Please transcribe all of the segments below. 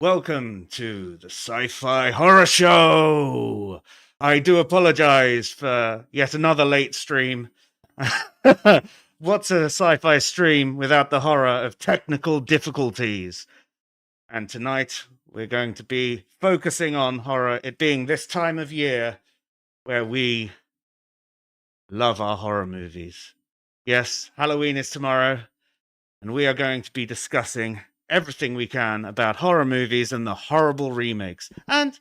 Welcome to the Sci-Fi Horror Show. I do apologize for yet another late stream. What's a sci-fi stream without the horror of technical difficulties? And tonight we're going to be focusing on horror, it being this time of year where we love our horror movies. Yes, Halloween is tomorrow, and we are going to be discussing everything we can about horror movies and the horrible remakes. And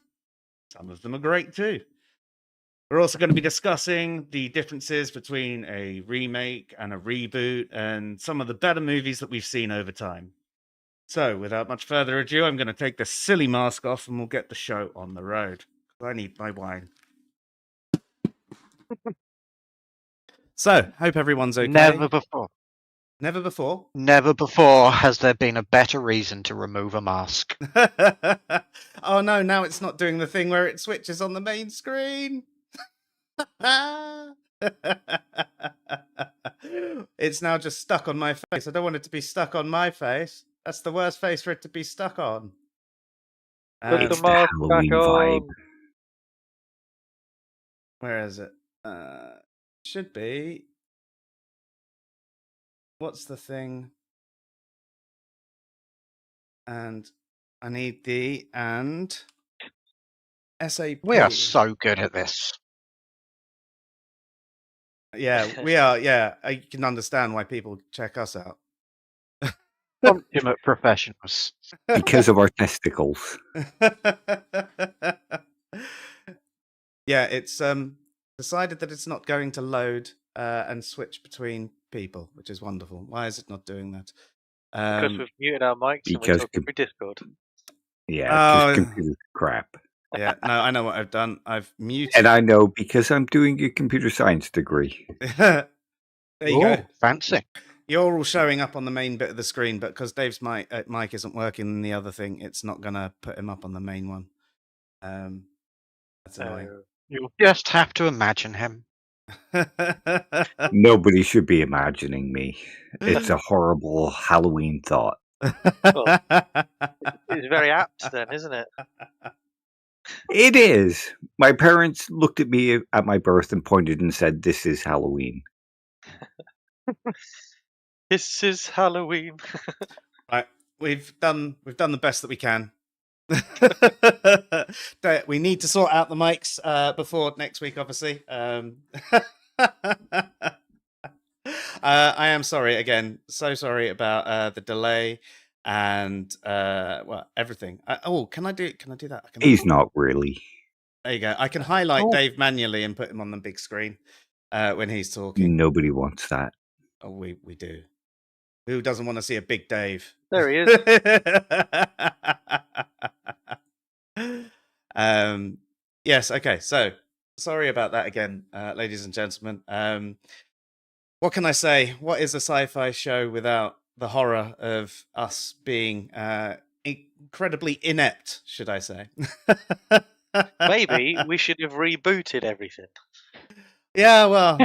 some of them are great too. We're also going to be discussing the differences between a remake and a reboot and some of the better movies that we've seen over time. So, without much further ado, I'm going to take this silly mask off and we'll get the show on the road. I need my wine. So, hope everyone's okay. Never before. Never before? Never before has there been a better reason to remove a mask. Oh no, now it's not doing the thing where it switches on the main screen. It's now just stuck on my face. I don't want it to be stuck on my face. That's the worst face for it to be stuck on. Put the mask back on. Where is it? Should be. What's the thing? And I need the and SAP. We are so good at this. Yeah, we are. Yeah, I can understand why people check us out. Consummate professionals. Because of our testicles. Yeah, it's decided that it's not going to load and switch between people, which is wonderful. Why is it not doing that? Because we've muted our mics and we're because talking through Discord. Yeah, just computer crap. Yeah, no, I know what I've done. I've muted. And I know because I'm doing a computer science degree. There you go. Fancy. You're all showing up on the main bit of the screen, but because Dave's mic isn't working in the other thing, it's not going to put him up on the main one. That's annoying. You'll just have to imagine him. Nobody should be imagining me. It's a horrible Halloween thought. Well, it's very apt then, isn't it? It is. My parents looked at me at my birth and pointed and said, "This is Halloween." This is Halloween. Right, we've done the best that we can. We need to sort out the mics before next week, obviously. I am sorry again. So sorry about the delay and everything. Can I do that? He's not really. There you go. I can highlight Dave manually and put him on the big screen when he's talking. Nobody wants that. Oh, we do. Who doesn't want to see a big Dave? There he is. Yes. Okay. So sorry about that again, ladies and gentlemen. What can I say? What is a sci-fi show without the horror of us being incredibly inept, should I say? Maybe we should have rebooted everything. Yeah, well,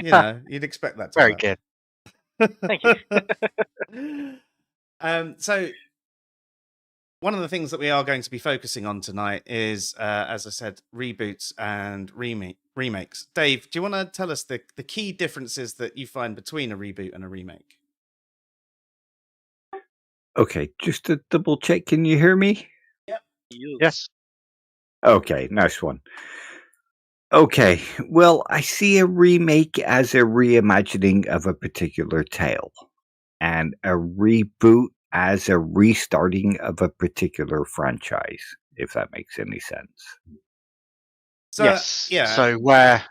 you'd expect that to Very work. good. Thank you. So one of the things that we are going to be focusing on tonight is, as I said, reboots and remakes. Dave, do you want to tell us the key differences that you find between a reboot and a remake? Okay, just to double check, can you hear me? Yep. Yes. Okay, nice one. Okay, well, I see a remake as a reimagining of a particular tale, and a reboot as a restarting of a particular franchise, if that makes any sense. So, yes. Yeah. So where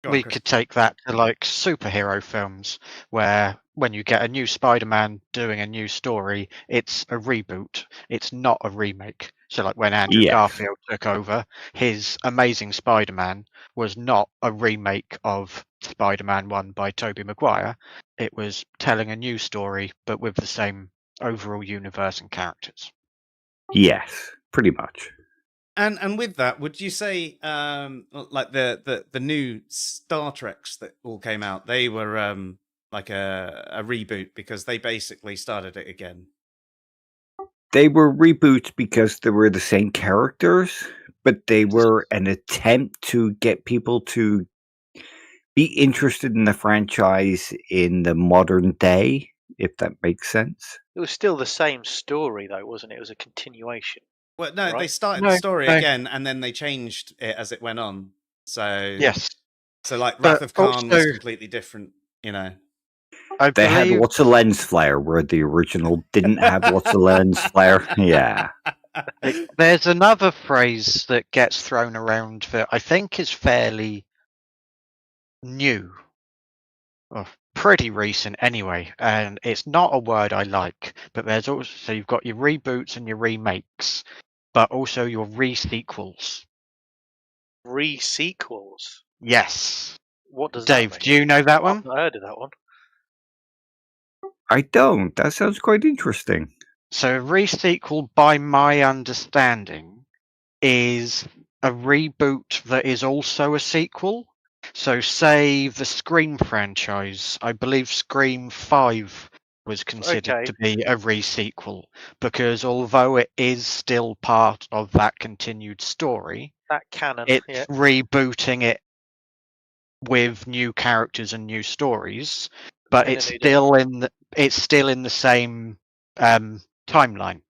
Go on, we Chris. could take that to like superhero films, where when you get a new Spider-Man doing a new story, it's a reboot. It's not a remake. So like when Andrew Yes. Garfield took over, his Amazing Spider-Man was not a remake of Spider-Man 1 by Tobey Maguire. It was telling a new story, but with the same overall universe and characters. Yes, pretty much. And with that, would you say like the new Star Treks that all came out, they were like a reboot because they basically started it again? They were reboots because they were the same characters, but they were an attempt to get people to be interested in the franchise in the modern day, if that makes sense. It was still the same story, though, wasn't it? It was a continuation. Well, no, they Right. started No, the story no. again, and then they changed it as it went on. So Yes. so like But Wrath of Khan was also- completely different. You know, I They had believe what's a lens flare, where the original didn't have what's a lens flare. Yeah. there's another phrase that gets thrown around that I think is fairly new, or pretty recent anyway, and it's not a word I like. But there's also, so you've got your reboots and your remakes, but also your re-sequels. Re-sequels. Yes. What does Dave, that do mean? you know that one? I've not heard of that one. I don't. That sounds quite interesting. So a re-sequel, by my understanding, is a reboot that is also a sequel. So say the Scream franchise, I believe Scream 5 was considered Okay. to be a re-sequel, because although it is still part of that continued story, That canon. it's Yeah. rebooting it with new characters and new stories, but In a it's new still in the same timeline,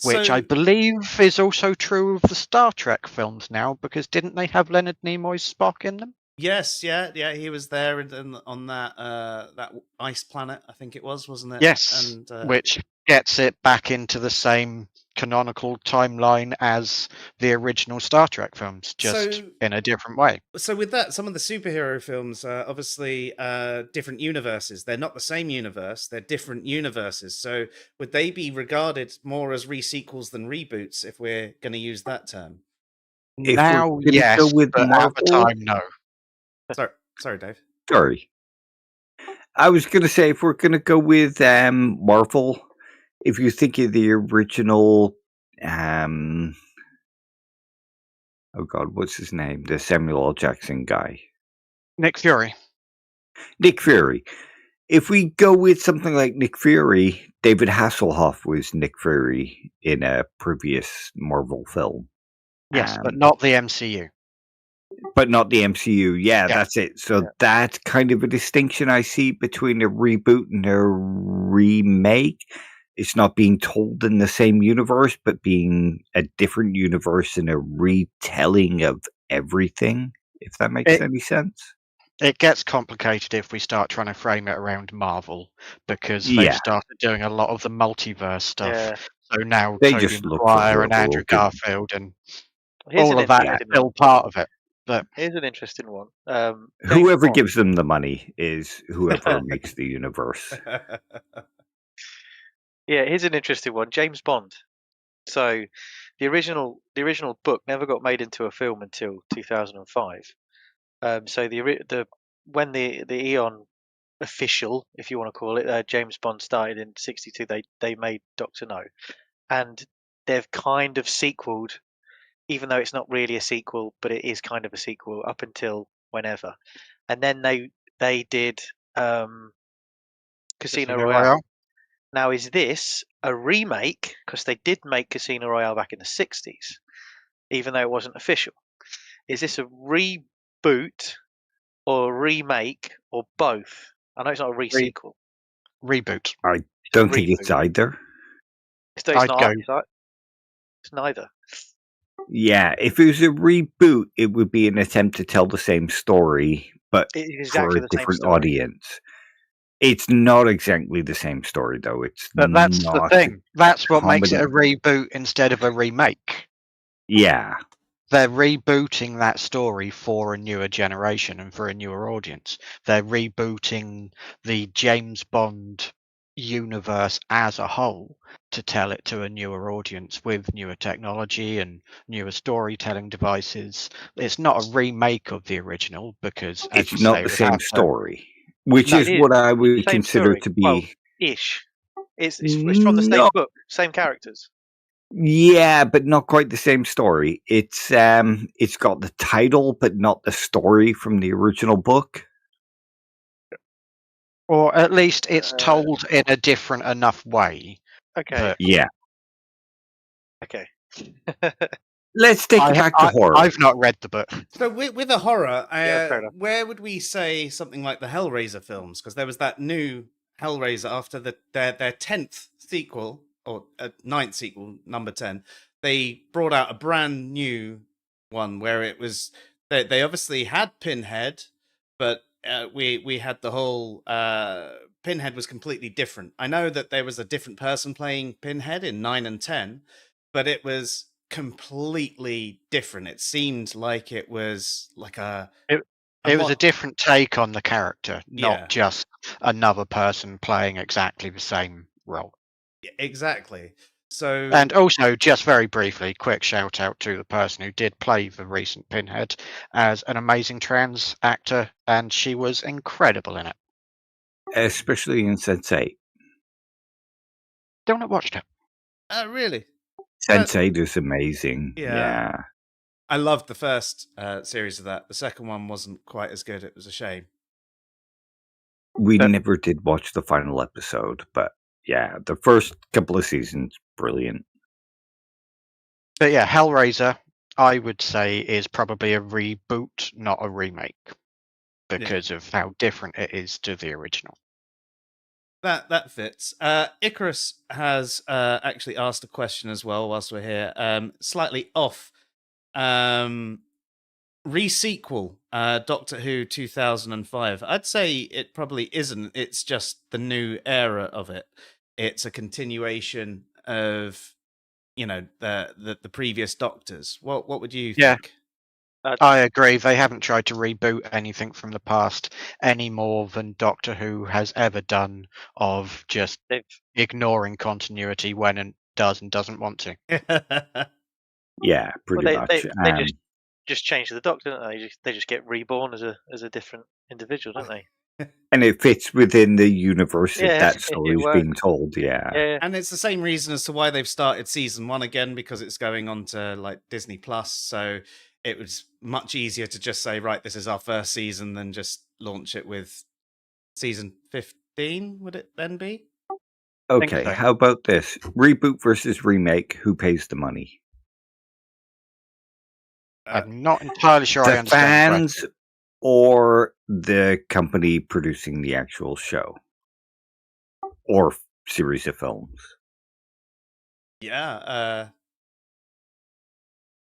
which So- I believe is also true of the Star Trek films now, because didn't they have Leonard Nimoy's Spock in them? yes, yeah, he was there on that that ice planet, I think it was, wasn't it? Yes, and which gets it back into the same canonical timeline as the original Star Trek films, just So- in a different way. So with that, some of the superhero films are obviously different universes. They're not the same universe; they're different universes. So would they be regarded more as re-sequels than reboots, if we're going to use that term? If Now, we're gonna yes, go with but at the Marvel, time, no. Sorry, Dave. sorry, I was gonna say if we're gonna go with Marvel, if you think of the original, oh god, what's his name? The Samuel L. Jackson guy, Nick Fury. Nick Fury. If we go with something like Nick Fury, David Hasselhoff was Nick Fury in a previous Marvel film. Yes, but not the MCU. But not the MCU. Yeah, Yeah. that's it. So that's kind of a distinction I see between a reboot and a remake. It's not being told in the same universe, but being a different universe and a retelling of everything, if that makes any sense. It gets complicated if we start trying to frame it around Marvel, because Yeah. they've started doing a lot of the multiverse stuff. Yeah. So now They Tobey just look for Maguire and whoever Andrew will give- Garfield and Here's all an of that is interesting still one. part of it. But Here's an interesting one. Whoever Bond. gives them the money is whoever makes the universe. Yeah, here's an interesting one. James Bond. So, the original book never got made into a film until 2005. So when the Eon official, if you want to call it, James Bond started in '62, they made Doctor No, and they've kind of sequeled, even though it's not really a sequel, but it is kind of a sequel up until whenever, and then they did Casino Royale. Now, is this a remake? Because they did make Casino Royale back in the '60s, even though it wasn't official. Is this a reboot or a remake or both? I know it's not a re-sequel. reboot. I don't think it's Reboot. either. It's I'd not. go- It's neither. Yeah, if it was a reboot, it would be an attempt to tell the same story, but It's for exactly a the same different story. audience. It's not exactly the same story, though. It's But that's the not. thing. That's what makes it a comedy. reboot instead of a remake. Yeah, They're rebooting that story for a newer generation and for a newer audience. They're rebooting the James Bond universe as a whole to tell it to a newer audience with newer technology and newer storytelling devices. It's not a remake of the original because, as it's you not say, the it would same have to- story, which No, is it is. what I would Same consider story. to be. Well, ish. It's from the same No. book, same characters. Yeah, but not quite the same story. It's got the title, but not the story from the original book. or at least it's Uh, told in a different enough way Okay. that Yeah, Okay. Let's take it back to horror. I've not read the book. So with a horror, Yeah, fair enough. where would we say something like the Hellraiser films? Because there was that new Hellraiser after their 10th sequel, or 9th sequel, number 10. They brought out a brand new one where it was... They obviously had Pinhead, but we had the whole... Pinhead was completely different. I know that there was a different person playing Pinhead in 9 and 10, but it was completely different. It seemed like it was like It was a different take on the character, not Yeah. just another person playing exactly the same role. Exactly. So And also, just very briefly, quick shout out to the person who did play the recent Pinhead as an amazing trans actor, and she was incredible in it. Especially in Sense8. Don't know watched it. really, Sense8 is amazing. Yeah. Yeah. I loved the first series of that. The second one wasn't quite as good. It was a shame. We never did watch the final episode, but yeah, the first couple of seasons, brilliant. But yeah, Hellraiser, I would say, is probably a reboot, not a remake, because of how different it is to the original. That fits. Icarus has actually asked a question as well whilst we're here. Slightly off. Re-sequel, Doctor Who 2005. I'd say it probably isn't. It's just the new era of it. It's a continuation of, the previous Doctors. What would you think? I agree. They haven't tried to reboot anything from the past any more than Doctor Who has ever done, of just ignoring continuity when it does and doesn't want to. Yeah, pretty much. They just change the Doctor, don't they? They just get reborn as a different individual, don't they? And it fits within the universe that it story's works. being told. Yeah. And it's the same reason as to why they've started season 1 again, because it's going on to like Disney Plus. So it was much easier to just say, right, this is our first season, than just launch it with season 15. Would it then be? Okay, so. how about this? Reboot versus remake. Who pays the money? I'm not entirely sure I The understand. fans or the company producing the actual show or series of films? Yeah.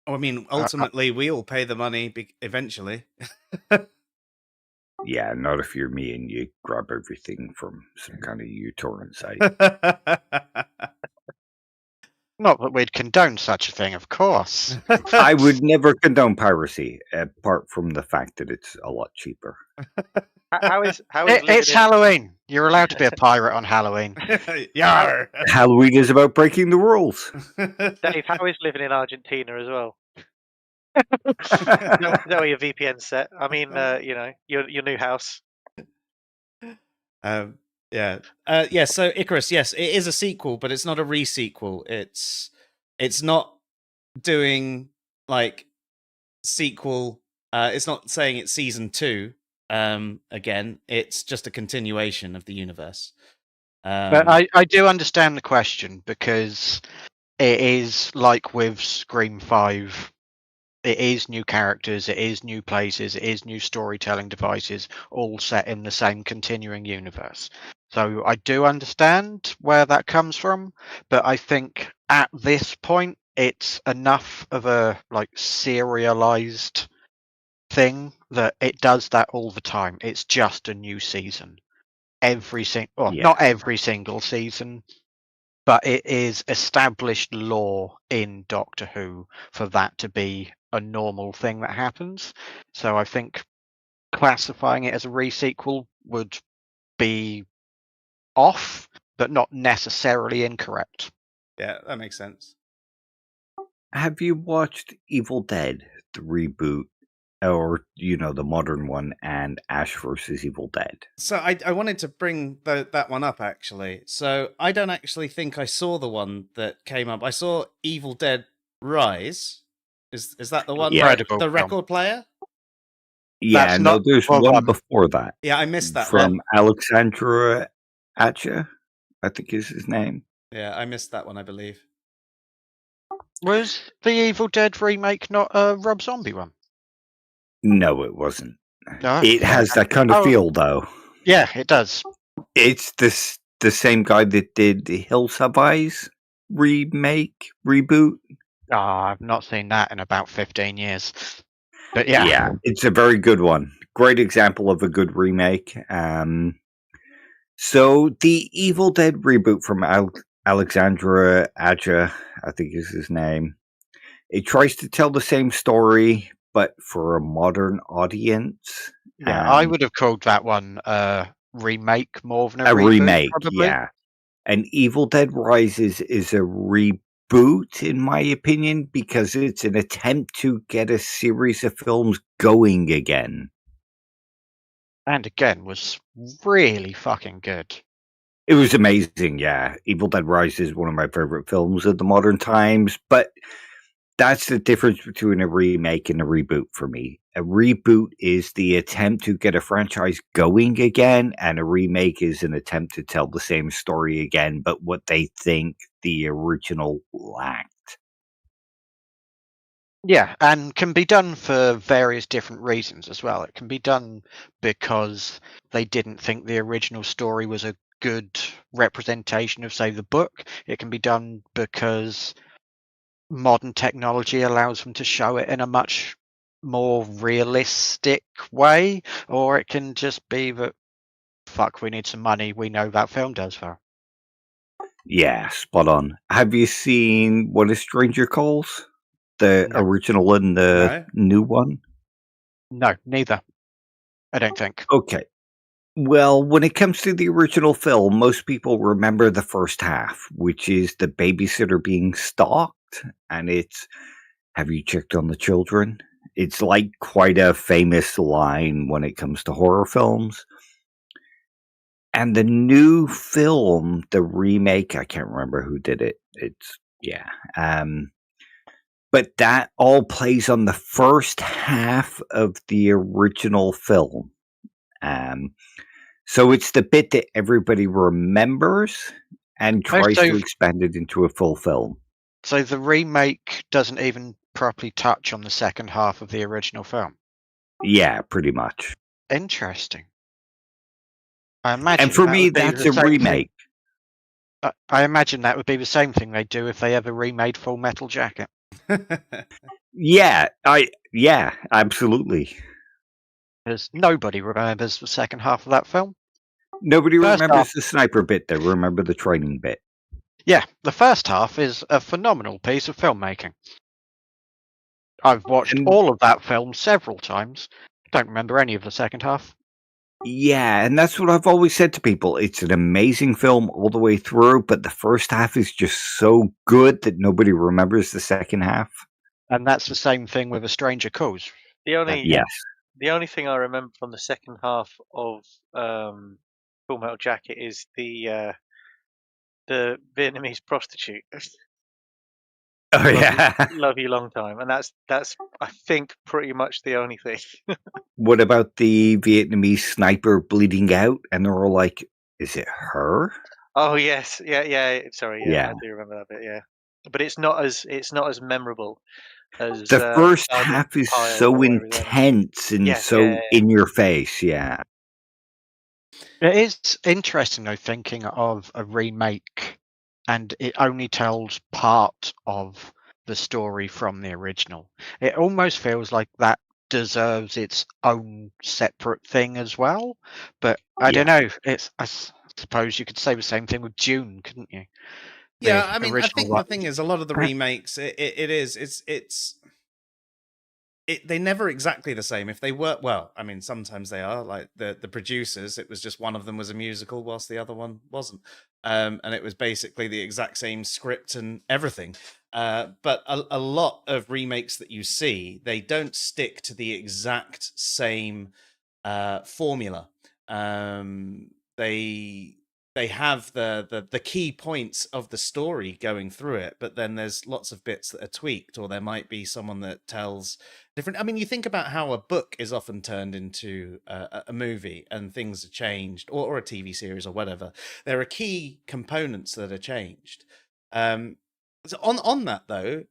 I mean, ultimately, we all pay the money eventually. Yeah, not if you're me and you grab everything from some kind of uTorrent site. Not that we'd condone such a thing, of course. I would never condone piracy, apart from the fact that it's a lot cheaper. How is It's Halloween. You're allowed to be a pirate on Halloween. Yar! Halloween is about breaking the rules. Dave, how is living in Argentina as well? Is that where your VPN set? I mean, your new house. Yeah. So Icarus, yes, it is a sequel, but it's not a re-sequel. It's not doing like sequel. It's not saying it's season 2. Again, it's just a continuation of the universe. But I do understand the question, because it is like with Scream 5. It is new characters, it is new places, it is new storytelling devices, all set in the same continuing universe. So I do understand where that comes from, but I think at this point it's enough of a serialized thing that it does that all the time. It's just a new season. Not every single season, but it is established law in Doctor Who for that to be a normal thing that happens. So I think classifying it as a re-sequel would be off, but not necessarily incorrect. Yeah, that makes sense. Have you watched Evil Dead, the reboot, or the modern one, and Ash vs. Evil Dead? So I wanted to bring that one up, actually. So I don't actually think I saw the one that came up. I saw Evil Dead Rise. Is that the one? Yeah. The record player? Yeah, there's one before that. Yeah, I missed that from one. Alexandra Acha, I think is his name. Yeah, I missed that one, I believe. Was the Evil Dead remake not a Rob Zombie one? No, it wasn't. No, It fair has enough. that kind of Oh, feel, though. yeah, it does. It's the same guy that did the Hills Have Eyes reboot. Oh, I've not seen that in about 15 years. But yeah. Yeah, it's a very good one. Great example of a good remake. So the Evil Dead reboot from Alexandra Aja, I think is his name. It tries to tell the same story, but for a modern audience. Yeah, I would have called that one a remake more than a A reboot, remake, probably. yeah. And Evil Dead Rises is a reboot, in my opinion, because it's an attempt to get a series of films going again. And again, was really fucking good. It was amazing, yeah. Evil Dead Rises is one of my favorite films of the modern times, but that's the difference between a remake and a reboot for me. A reboot is the attempt to get a franchise going again, and a remake is an attempt to tell the same story again, but what they think the original lacked. Yeah, and can be done for various different reasons as well. It can be done because they didn't think the original story was a good representation of, say, the book. It can be done because modern technology allows them to show it in a much more realistic way, or it can just be that, fuck, we need some money, we know that film does well. Yeah, spot on. Have you seen What a Stranger Calls? The No. original and the new one? No, neither. I don't think. Okay. Well, when it comes to the original film, most people remember the first half, which is the babysitter being stalked, and it's, have you checked on the children? It's like quite a famous line when it comes to horror films. And the new film, the remake, I can't remember who did it. It's, yeah. But that all plays on the first half of the original film. So it's the bit that everybody remembers and tries to expand it into a full film. So the remake doesn't even properly touch on the second half of the original film. Yeah, pretty much. Interesting. I imagine. And for me, that's a remake. I imagine that would be the same thing they'd do if they ever remade Full Metal Jacket. Yeah, absolutely. Because nobody remembers the second half of that film. Nobody remembers the sniper bit, they remember the training bit. Yeah, the first half is a phenomenal piece of filmmaking. I've watched all of that film several times. Don't remember any of the second half. Yeah, and that's what I've always said to people. It's an amazing film all the way through, but the first half is just so good that nobody remembers the second half. And that's the same thing with A Stranger Calls. The only Yes. The only thing I remember from the second half of Full Metal Jacket is the Vietnamese prostitute. Oh yeah. Love you long time, and that's I think pretty much the only thing. What about the Vietnamese sniper bleeding out? And they're all like, "Is it her?" Oh yes, yeah. Sorry, yeah, Yeah. I do remember that bit. Yeah, but it's not as memorable as The first Garden half is Pile so or whatever his name is. intense and Yes, so yeah. in your face. Yeah. It is interesting, though, thinking of a remake and it only tells part of the story from the original. It almost feels like that deserves its own separate thing as well. But I don't know. I suppose you could say the same thing with Dune, couldn't you? Yeah, I mean, I think the thing is, a lot of the Uh, remakes, they never exactly the same. If they were, well, I mean, sometimes they are. Like the producers, it was just one of them was a musical, whilst the other one wasn't, and it was basically the exact same script and everything. But a lot of remakes that you see, they don't stick to the exact same formula. They have the key points of the story going through it, but then there's lots of bits that are tweaked, or there might be someone that tells different. I mean, you think about how a book is often turned into a movie and things are changed, or a TV series or whatever. There are key components that are changed. So on that though,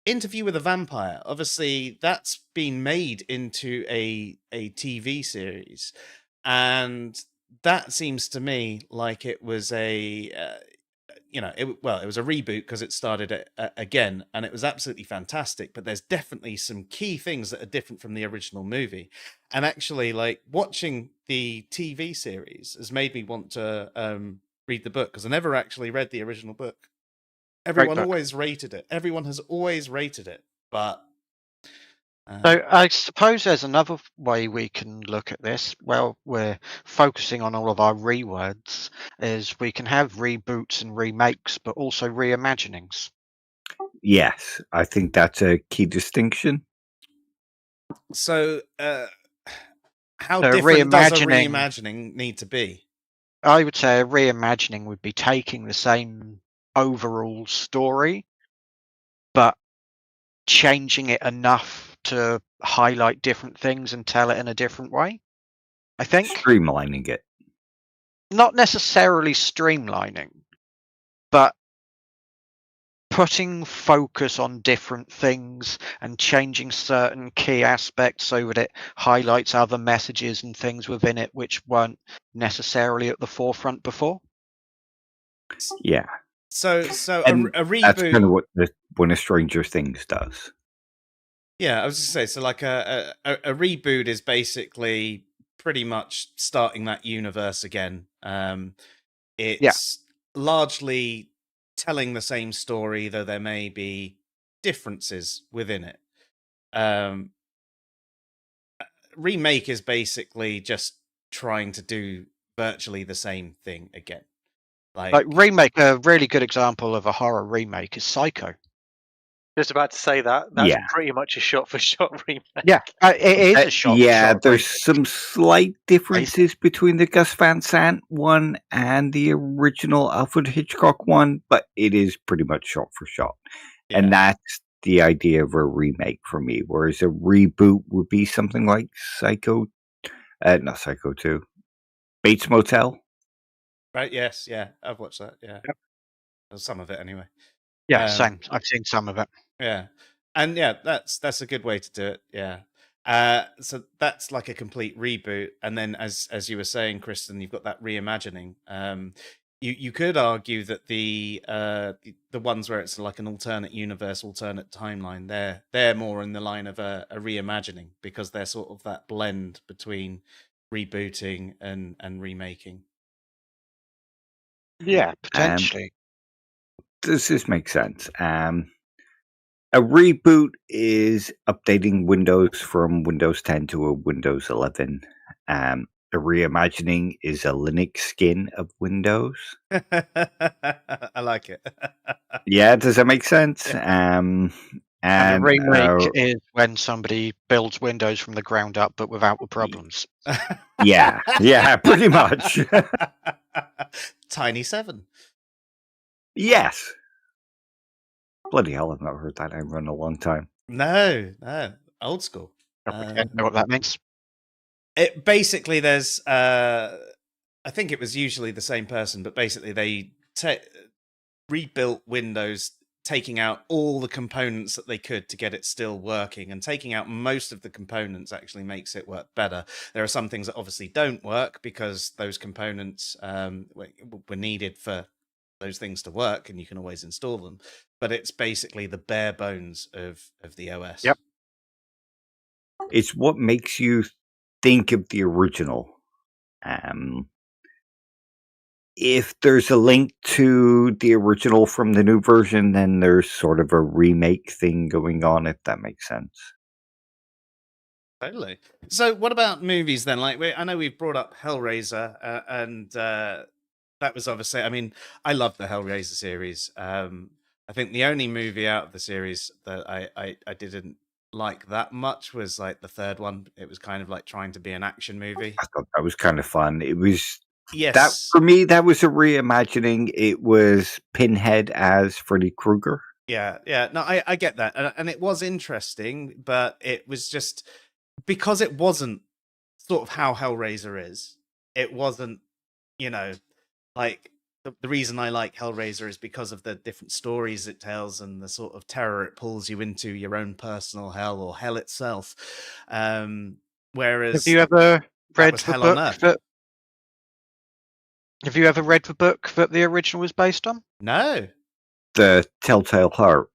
Interview with a Vampire, obviously that's been made into a TV series, and that seems to me like it was a it was a reboot because it started it again, and it was absolutely fantastic. But there's definitely some key things that are different from the original movie, and actually, like watching the TV series has made me want to read the book because I never actually read the original book. Great Everyone book. always rated it. Everyone has always rated it, but So I suppose there's another way we can look at this. Well, we're focusing on all of our rewords, is we can have reboots and remakes, but also reimaginings. Yes, I think that's a key distinction. so how So different does a reimagining, reimagining need to be? I would say a reimagining would be taking the same overall story, but changing it enough to highlight different things and tell it in a different way. I think Streamlining it. not necessarily streamlining, but putting focus on different things and changing certain key aspects so that it highlights other messages and things within it which weren't necessarily at the forefront before. Yeah. So And a that's reboot. kind of what one of Stranger Things does. Yeah, I was just say so. Like a reboot is basically pretty much starting that universe again. It's largely telling the same story, though there may be differences within it. Remake is basically just trying to do virtually the same thing again. Like remake, a really good example of a horror remake is Psycho. Just about to say that. That's Yeah. pretty much a shot-for-shot remake. Yeah, it is a shot. Yeah, shot there's remake. some slight differences between the Gus Van Sant one and the original Alfred Hitchcock one, but it is pretty much shot for shot. Yeah. And that's the idea of a remake for me, whereas a reboot would be something like not Psycho 2, Bates Motel. Right. Yes. Yeah. I've watched that. Yeah. Yep. Some of it anyway. Yeah, same. I've seen some of it. Yeah, and yeah, that's a good way to do it. Yeah. So that's like a complete reboot, and then as you were saying, Kristen, you've got that reimagining. You could argue that the ones where it's like an alternate universe, alternate timeline, they're more in the line of a reimagining because they're sort of that blend between rebooting and remaking. Yeah, potentially. Does this make sense? A reboot is updating Windows from Windows 10 to a Windows 11. A reimagining is a Linux skin of Windows. I like it. Yeah, does that make sense? Yeah. And a remake is when somebody builds Windows from the ground up, but without the problems. Yeah, pretty much. Tiny 7. Yes. Bloody hell, I've not heard that name in a long time. No, old school. I know what that means. It basically there's I think it was usually the same person, but basically they rebuilt Windows, taking out all the components that they could to get it still working, and taking out most of the components actually makes it work better. There are some things that obviously don't work because those components were needed for those things to work, and you can always install them. But it's basically the bare bones of the OS. Yep. It's what makes you think of the original. If there's a link to the original from the new version, then there's sort of a remake thing going on, if that makes sense. Totally. So what about movies then? Like, I know we've brought up Hellraiser, and that was obviously, I mean, I love the Hellraiser series. I think the only movie out of the series that I didn't like that much was like the third one. It was kind of like trying to be an action movie. I thought that was kind of fun. It was Yes. that for me. That was a reimagining. It was Pinhead as Freddy Krueger. Yeah. No, I get that, and it was interesting, but it was just because it wasn't sort of how Hellraiser is. It wasn't, like the reason I like Hellraiser is because of the different stories it tells and the sort of terror it pulls you into, your own personal hell or hell itself. Whereas Have you ever that read was the hell on book earth. that? Have you ever read the book that the original was based on? No. The Telltale Heart.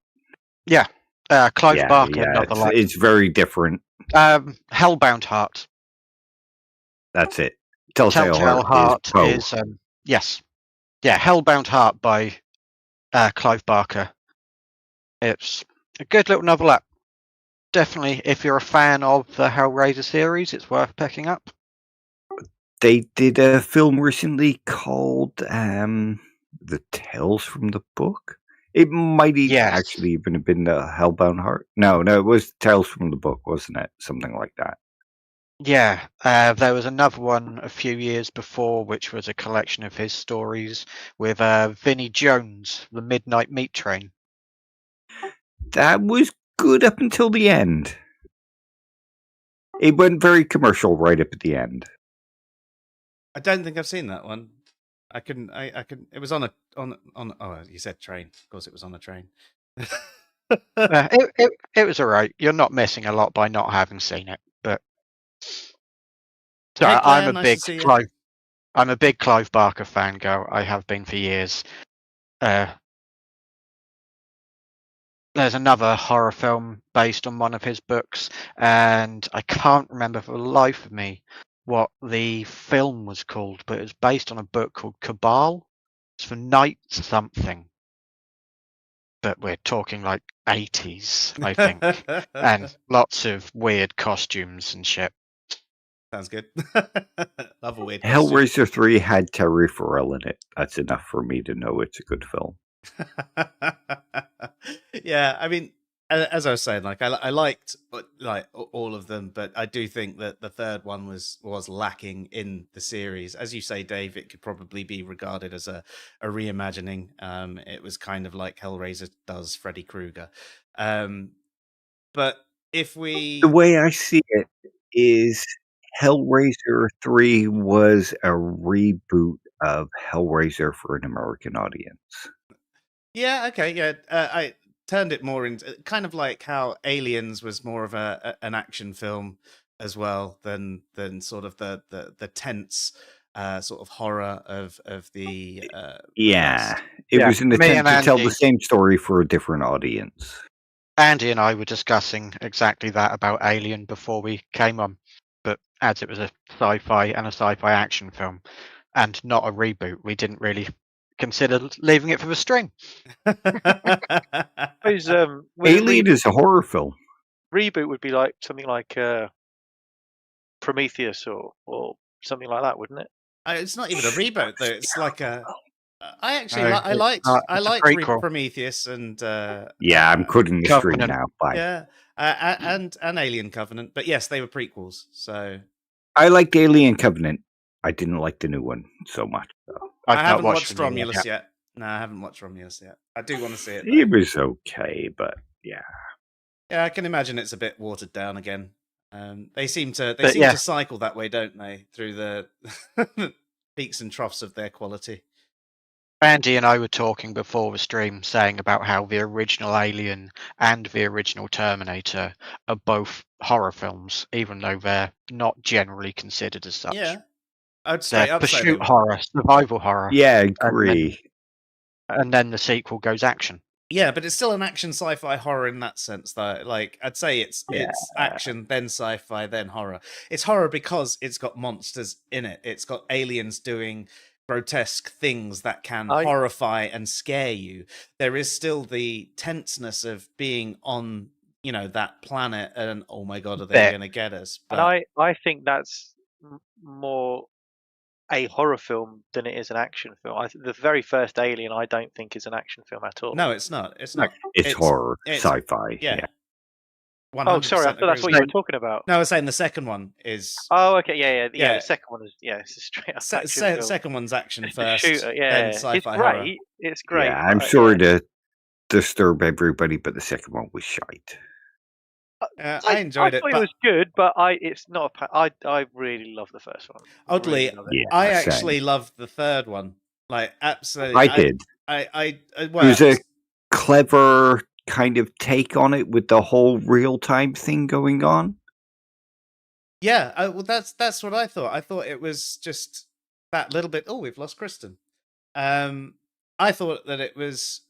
Yeah, Clive Barker novelette. It's very different. Hellbound Heart. That's it. Telltale Heart is yes, yeah, Hellbound Heart by Clive Barker. It's a good little novelette. Definitely, if you're a fan of the Hellraiser series, it's worth picking up. They did a film recently called The Tales from the Book. It might actually even have been the Hellbound Heart. No, it was Tales from the Book, wasn't it? Something like that. Yeah, there was another one a few years before, which was a collection of his stories with Vinnie Jones, The Midnight Meat Train. That was good up until the end. It went very commercial right up at the end. I don't think I've seen that one. I couldn't. It was on a. Oh, you said train. Of course, it was on a train. It was alright. You're not missing a lot by not having seen it, but so Hey, Claire, I'm a nice big to see you. Clive. I'm a big Clive Barker fan. I have been for years. There's another horror film based on one of his books, and I can't remember for the life of me what the film was called, but it was based on a book called Cabal. It's for Night something. But we're talking like 80s, I think, and lots of weird costumes and shit. Sounds good. Love a weird costume. Hellraiser 3 had Terry Farrell in it. That's enough for me to know it's a good film. Yeah, I mean, as I was saying, like I liked like all of them, but I do think that the third one was lacking in the series. As you say, Dave, it could probably be regarded as a reimagining. It was kind of like Hellraiser does Freddy Krueger. But if we, the way I see it is Hellraiser 3 was a reboot of Hellraiser for an American audience. Yeah, okay, yeah. I turned it more into kind of like how Aliens was more of an action film as well than sort of the tense sort of horror of the yeah. It was an attempt to tell the same story for a different audience. Andy and I were discussing exactly that about Alien before we came on, but as it was a sci-fi and a sci-fi action film and not a reboot, we didn't really consider leaving it for the stream. Alien is a horror film. Reboot would be like something like Prometheus or something like that, wouldn't it? It's not even a reboot though. It's like a. I actually No, I liked prequel. Prometheus and yeah, I'm quitting the stream now. Bye. Yeah, and Alien Covenant, but yes, they were prequels. So I liked Alien Covenant. I didn't like the new one so much. So. I haven't watched Romulus yet. No, I haven't watched Romulus yet. I do want to see it. Though. It was okay, but yeah. Yeah, I can imagine it's a bit watered down again. They seem to cycle that way, don't they? Through the peaks and troughs of their quality. Andy and I were talking before the stream, saying about how the original Alien and the original Terminator are both horror films, even though they're not generally considered as such. Yeah, I'd straight up say pursuit horror, survival horror. Yeah, I agree. And then the sequel goes action. Yeah, but it's still an action sci-fi horror in that sense, though. Like, I'd say it's action, then sci-fi, then horror. It's horror because it's got monsters in it. It's got aliens doing grotesque things that can horrify and scare you. There is still the tenseness of being on, that planet, and oh my god, are they going to get us? But and I think that's more a horror film than it is an action film. The very first Alien, I don't think is an action film at all. No, it's not. It's not. It's horror, sci-fi. Yeah. Oh, sorry, I thought that's what you were talking about. No, I was saying the second one is. Oh, okay, yeah. The second one is it's a straight up action film. Second one's action first, shooter, then sci-fi horror. It's great. Yeah, I'm sorry to disturb everybody, but the second one was shite. I enjoyed it. I thought it was good, but it's not. I really love the first one. Oddly, I actually love the third one Like absolutely, I did. Well, It was a clever kind of take on it with the whole real-time thing going on. yeah. Well, that's what I thought. I thought it was just that little bit. Oh, we've lost Kristen. I thought that it was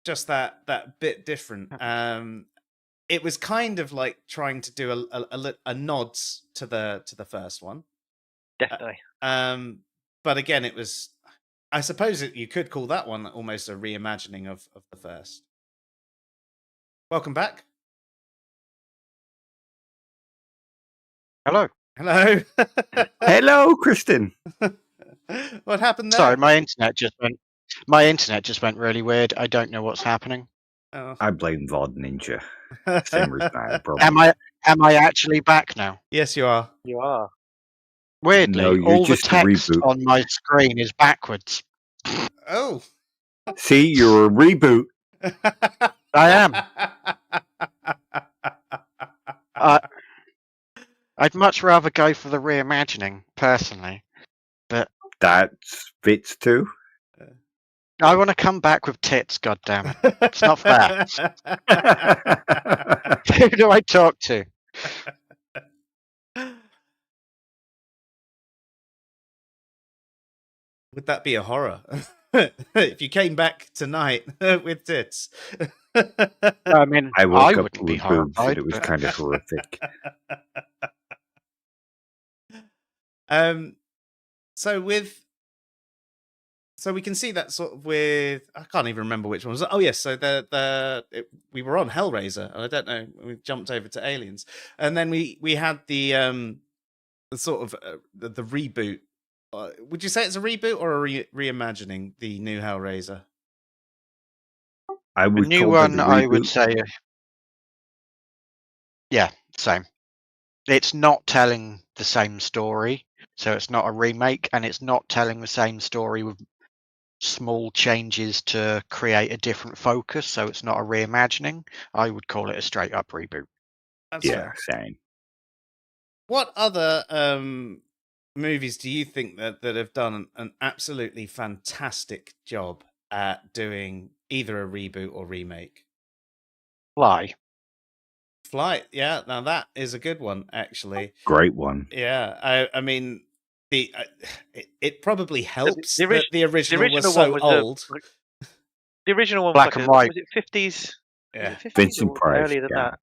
just that bit different. It was kind of like trying to do a nods to the first one. Definitely. But again, it was. I suppose you could call that one almost a reimagining of the first. Welcome back. Hello. Hello. Hello, Kristen. What happened there? Sorry, my internet just went really weird. I don't know what's happening. Oh. I blame VOD Ninja. Same reason I had a problem. Am I actually back now? Yes, you are. You are. Weirdly, No, you're all the just a text reboot. on my screen is backwards. Oh. See, you're a reboot. I am. I'd much rather go for the reimagining, personally. But That fits too. I want to come back with tits, goddammit. It's not fair. Who do I talk to? Would that be a horror? If you came back tonight with tits. I mean, I woke up wouldn't be with boobs and horrified. it was kind of horrific. So we can see that sort of with, I can't even remember which one was. Oh yes, so we were on Hellraiser, and I don't know, we jumped over to Aliens, and then we had the sort of the reboot. Would you say it's a reboot or a reimagining, the new Hellraiser? I The would new call one, it a I would reboot. say, yeah, same. It's not telling the same story, so it's not a remake, and it's not telling the same story with small changes to create a different focus, so it's not a reimagining. I would call it a straight up reboot. That's Yeah, fair. same. What other movies do you think that have done an absolutely fantastic job at doing either a reboot or remake? Fly. Flight, yeah. Now that is a good one, actually. Great one. Yeah, I mean, it probably helps the that the original was one so was old. the original one Black was and white. Was it 50s? Yeah. Was it 50s Vincent or Price, earlier than yeah. that?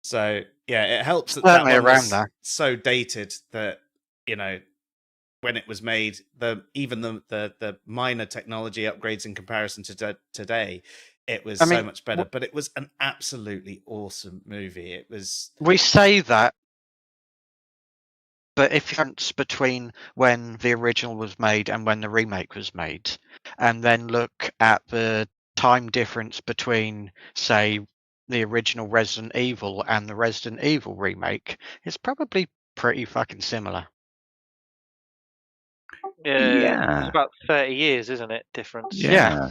So yeah, it helps that Certainly one around was there. so dated that, you know, when it was made, even the minor technology upgrades in comparison to today, it was so much better. But it was an absolutely awesome movie. It was. We say that, but if you difference between when the original was made and when the remake was made, and then look at the time difference between, say, the original Resident Evil and the Resident Evil remake, it's probably pretty fucking similar. Yeah. It's about 30 years, isn't it? Difference. Yeah.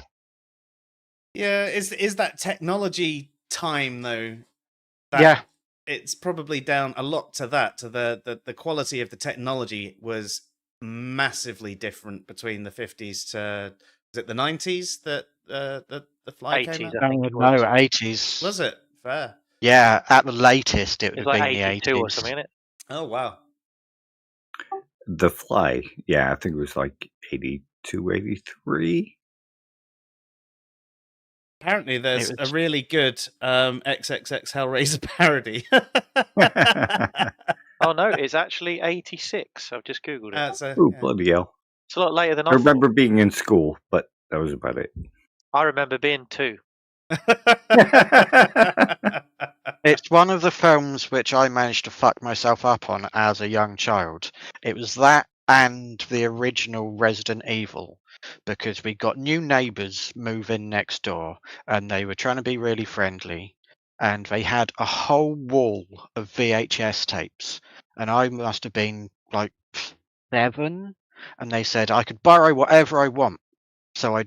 Yeah, is that technology time though? Yeah. It's probably down a lot to that, to the quality of the technology was massively different between the 50s to, was it the 90s that the Fly 80s, came out? I think it was. No, 80s. Was it? Fair. Yeah, at the latest it would It's have like been the 82 80s. or something, isn't it? Oh wow. The Fly. Yeah, I think it was like 82, 83. Apparently there's a really good XXX Hellraiser parody. Oh no, it's actually 86. I've just googled it. Oh, bloody hell. It's a lot later than I I remember thought. being in school, but that was about it. I remember being 2. It's one of the films which I managed to fuck myself up on as a young child. It was that and the original Resident Evil, because we got new neighbours move in next door, and they were trying to be really friendly, and they had a whole wall of VHS tapes, and I must have been like 7, and they said I could borrow whatever I want. So I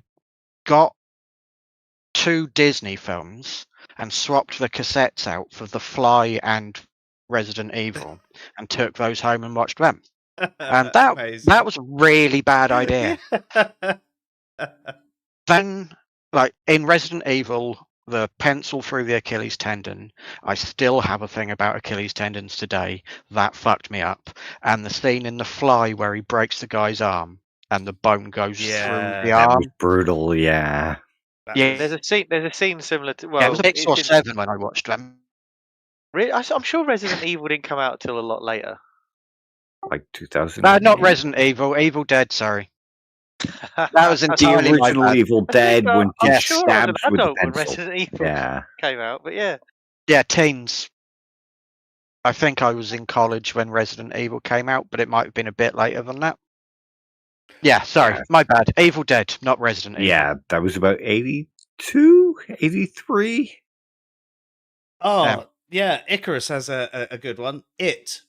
got 2 Disney films and swapped the cassettes out for The Fly and Resident Evil and took those home and watched them. And that was a really bad idea. Then, like in Resident Evil, the pencil through the Achilles tendon, I still have a thing about Achilles tendons today. That fucked me up. And the scene in The Fly where he breaks the guy's arm and the bone goes through Yeah. the That arm. was brutal, yeah. That Yeah. was- There's a scene similar to, Yeah, it well, was 6 it's or in, 7 when I watched them. I'm sure Resident Evil didn't come out till a lot later. Like 2000. Not Resident Evil, Evil Dead, sorry. That was The entirely my original bad. Evil Dead when I'm he sure I was an stabs with the adult when pencil. Resident Evil Yeah. came out, but yeah. Yeah, teens. I think I was in college when Resident Evil came out, but it might have been a bit later than that. Yeah, sorry, my bad. Evil Dead, not Resident Evil. Yeah, that was about 82, 83. Oh, yeah, Icarus has a good one. It.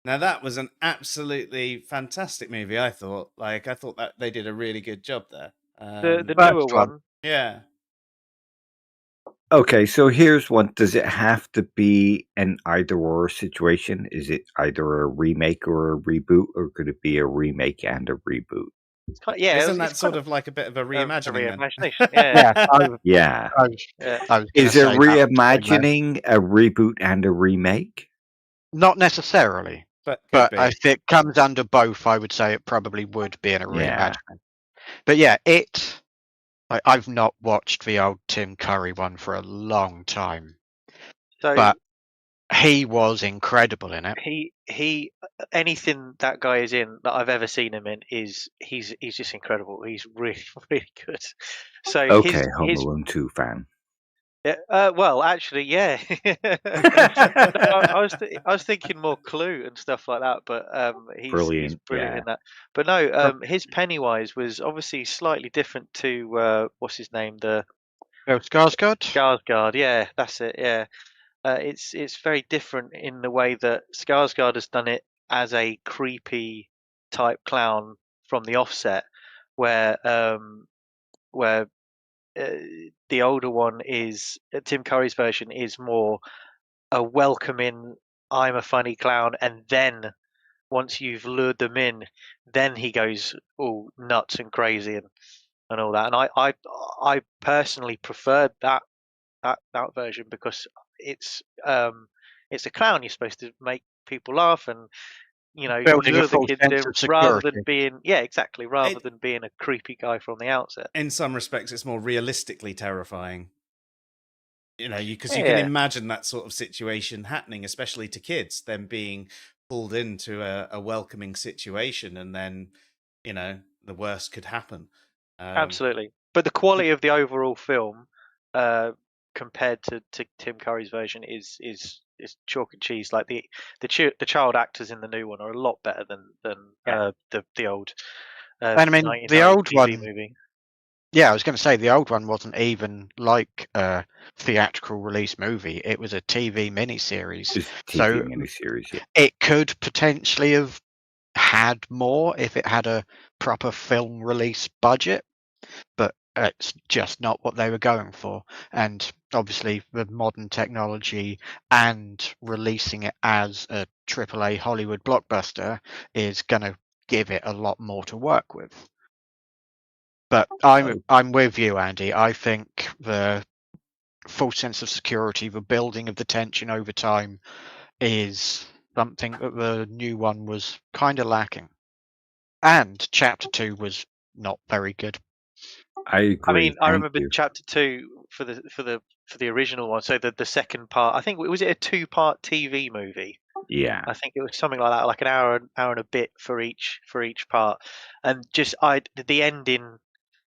Now that was an absolutely fantastic movie, I thought. Like, I thought that they did a really good job there. The First newer one. one. Yeah. Okay, so here's one. Does it have to be an either-or situation? Is it either a remake or a reboot, or could it be a remake and a reboot? It's kind of, yeah, Isn't that it's sort kind of like a bit of a a reimagining then? reimagination, yeah. Yeah, Yeah. Yeah. I was Is gonna a say that was reimagining a reboot and a remake? not necessarily, But could but be. if it comes under both, I would say it probably would be in a Yeah. reimagining. But yeah, I've not watched the old Tim Curry one for a long time, So but he was incredible in it. he anything that guy is in that I've ever seen him in is he's just incredible. He's really really good. So Okay, Home his Alone 2 fan. yeah, well actually yeah. I was thinking more Clue and stuff like that, but he's Brilliant, brilliant yeah. in that. But no, his Pennywise was obviously slightly different to what's his name, the Skarsgård? Skarsgård. Yeah, that's it. Yeah. It's very different in the way that Skarsgård has done it as a creepy type clown from the offset, where the older one is Tim Curry's version is more a welcoming, I'm a funny clown, and then once you've lured them in, then he goes all nuts and crazy and all that. And I personally preferred that version because it's a clown. You're supposed to make people laugh and Building a lure the full kids sense in of rather security. than being than being a creepy guy from the outset. In some respects, it's more realistically terrifying. Because you Yeah. can imagine that sort of situation happening, especially to kids, them being pulled into a welcoming situation, and then, the worst could happen. Absolutely, but the quality of the overall film compared to Tim Curry's version is chalk and cheese. Like the child actors in the new one are a lot better than the old And I mean, 1990 the old TV one. movie. Yeah, I was going to say the old one wasn't even like a theatrical release movie. It was a TV miniseries. It's TV So miniseries, yeah. it could potentially have had more if it had a proper film release budget, but it's just not what they were going for. And obviously, the modern technology and releasing it as a AAA Hollywood blockbuster is going to give it a lot more to work with. But I'm with you, Andy. I think the full sense of security, the building of the tension over time, is something that the new one was kind of lacking. And Chapter 2 was not very good. I agree. I mean, I Thank remember you. Chapter 2 for the original one. So the second part, I think, was it a 2-part TV movie? Yeah. I think it was something like that, like an hour and a bit for each part, and just the ending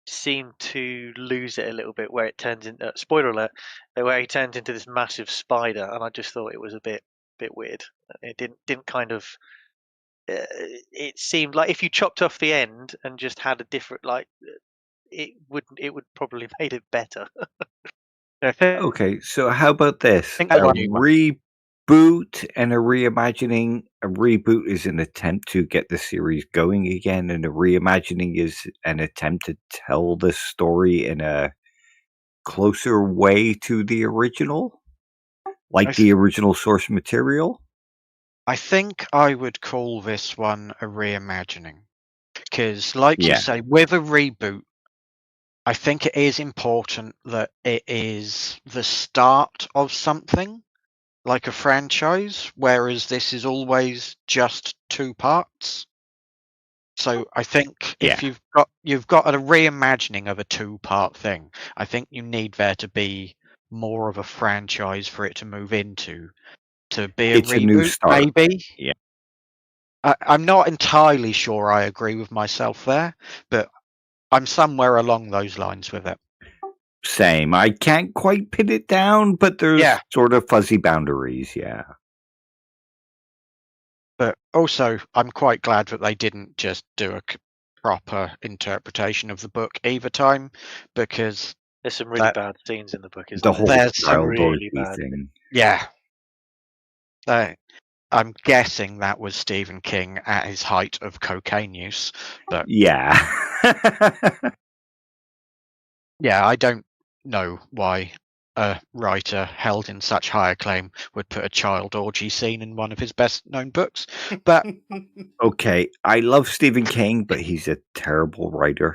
seemed to lose it a little bit, where it turns into spoiler alert, where he turns into this massive spider, and I just thought it was a bit weird. It didn't kind of. It seemed like if you chopped off the end and just had a different it would probably made it better. Okay, so how about this? think A that new one. reboot and a reimagining. A reboot is an attempt to get the series going again, and a reimagining is an attempt to tell the story in a closer way to the original, like the original source material. I think I would call this one a reimagining. Because, like you Yeah. say, with a reboot, I think it is important that it is the start of something, like a franchise, whereas this is always just 2 parts. So I think if Yeah. you've got a reimagining of a 2-part thing, I think you need there to be more of a franchise for it to move into. To be a It's a new reboot, start. maybe. Yeah. I'm not entirely sure I agree with myself there, but I'm somewhere along those lines with it. Same. I can't quite pin it down, but there's Yeah. sort of fuzzy boundaries. Yeah. But also, I'm quite glad that they didn't just do a proper interpretation of the book either time, because There's some really bad scenes in the book, isn't The there? whole There's some child really orgy bad thing. yeah. I'm guessing that was Stephen King at his height of cocaine use, but Yeah. yeah, I don't know why a writer held in such high acclaim would put a child orgy scene in one of his best known books. But Okay, I love Stephen King, but he's a terrible writer.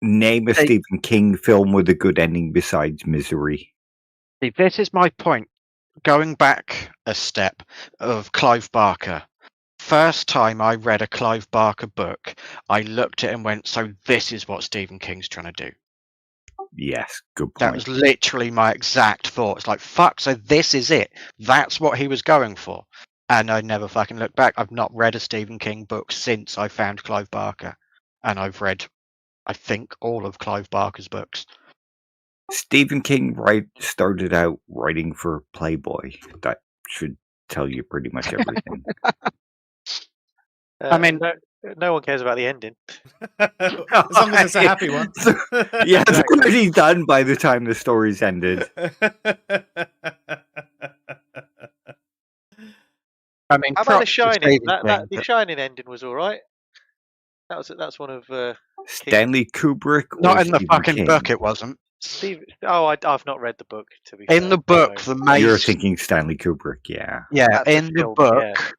Name a Hey. Stephen King film with a good ending besides Misery. see, this is my point. Going back a step of Clive Barker. First time I read a Clive Barker book, I looked at it and went, so this is what Stephen King's trying to do. Yes, good That point. was literally my exact thought. It's like, fuck, so this is it. That's what he was going for. And I never fucking looked back. I've not read a Stephen King book since I found Clive Barker. And I've read, I think, all of Clive Barker's books. Stephen King started out writing for Playboy. That should tell you pretty much everything. I mean- no one cares about the ending. As long as it's a happy one. Yeah, it's already done by the time the story's ended. I mean, How about The props to Shining? Stephen The King, Shining ending was all right. That's one of Stanley Kubrick or not in the Stephen fucking King? book, it wasn't. Steve. Oh, I've not read the book, to be fair. In the book, so- the maze. You're thinking Stanley Kubrick, yeah. Yeah, That's a in the film, book, yeah.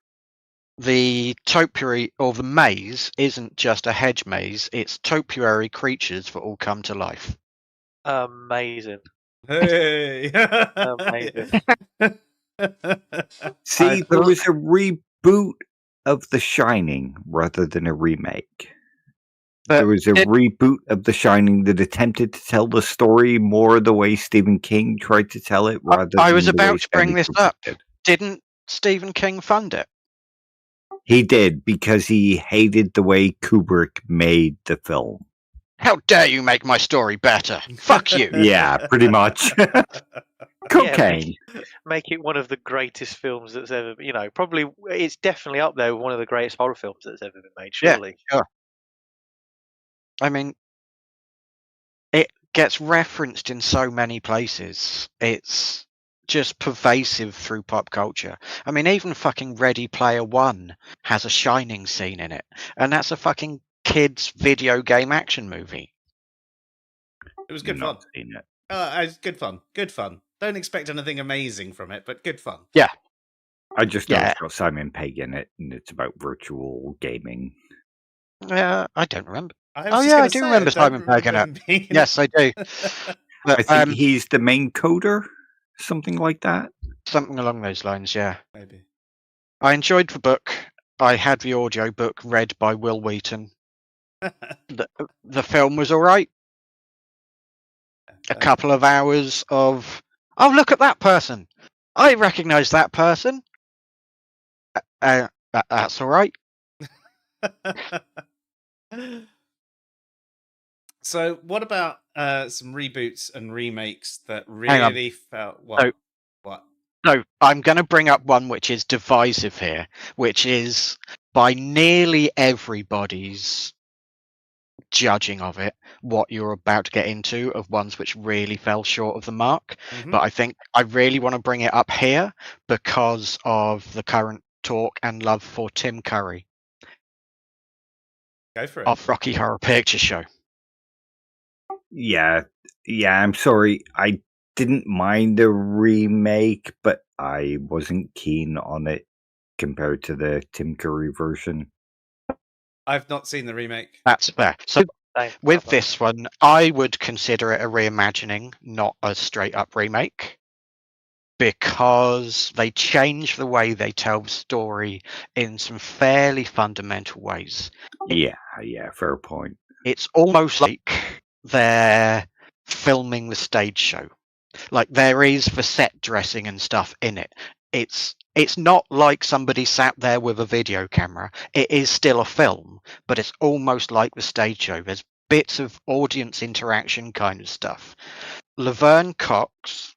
the topiary or the maze isn't just a hedge maze, it's topiary creatures that all come to life. Amazing. Hey. Amazing. See, there was a reboot of The Shining rather than a remake. There was a reboot of The Shining that attempted to tell the story more the way Stephen King tried to tell it rather than I was the way about to bring Stanley this Kubrick up. did. Didn't Stephen King fund it? He did, because he hated the way Kubrick made the film. How dare you make my story better? Fuck you. Yeah, pretty much. Cocaine. Make it one of the greatest films that's ever. Probably it's definitely up there with one of the greatest horror films that's ever been made. Surely. Yeah, sure. I mean, it gets referenced in so many places. It's just pervasive through pop culture. I mean, even fucking Ready Player One has a Shining scene in it, and that's a fucking kids' video game action movie. It was good fun. Not seen it. It's good fun. Good fun. Don't expect anything amazing from it, but good fun. Yeah. I just know it's got Simon Pegg in it, and it's about virtual gaming. I don't remember. I do remember Simon Pegg in it. Yes, I do. But, I think he's the main coder, something like that. Something along those lines, yeah. Maybe. I enjoyed the book. I had the audio book read by Will Wheaton. The film was all right. A couple of hours of, oh, look at that person. I recognise that person. That's all right. So, what about some reboots and remakes that really felt what? No, I'm going to bring up one which is divisive here, which is by nearly everybody's judging of it, what you're about to get into of ones which really fell short of the mark. Mhm. But I think I really want to bring it up here because of the current talk and love for Tim Curry Go for it. of Rocky Horror Picture Show. Yeah, I'm sorry. I didn't mind the remake, but I wasn't keen on it compared to the Tim Curry version. I've not seen the remake. That's fair. So Same. with this one, I would consider it a reimagining, not a straight up remake, because they change the way they tell the story in some fairly fundamental ways. Yeah, fair point. It's almost like they're filming the stage show. Like there is the set dressing and stuff in it. It's not like somebody sat there with a video camera. It is still a film, but it's almost like the stage show. There's bits of audience interaction kind of stuff. Laverne Cox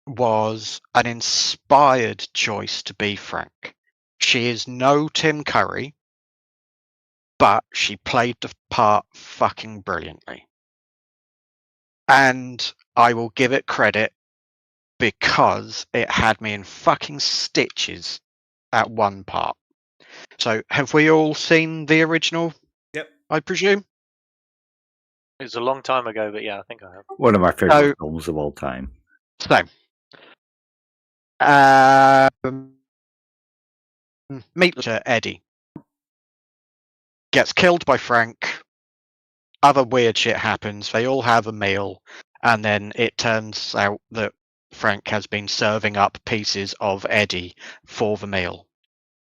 was an inspired choice, to be frank. She is no Tim Curry, but she played the part fucking brilliantly. And I will give it credit because it had me in fucking stitches at one part. So, have we all seen the original? Yep. I presume. It was a long time ago, but yeah, I think I have. One of my favorite films of all time. So, meet Eddie gets killed by Frank. Other weird shit happens. They all have a meal, and then it turns out that Frank has been serving up pieces of Eddie for the meal.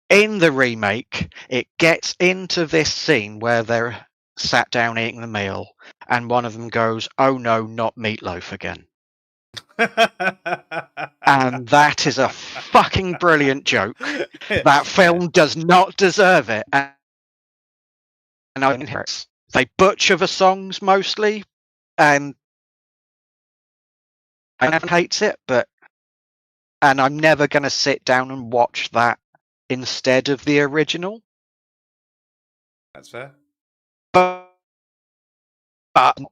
In the remake, it gets into this scene where they're sat down eating the meal, and one of them goes, "Oh no, not meatloaf again." And that is a fucking brilliant joke. That film does not deserve it. And they butcher the songs mostly, and everyone hates it, and I'm never going to sit down and watch that instead of the original. That's fair. But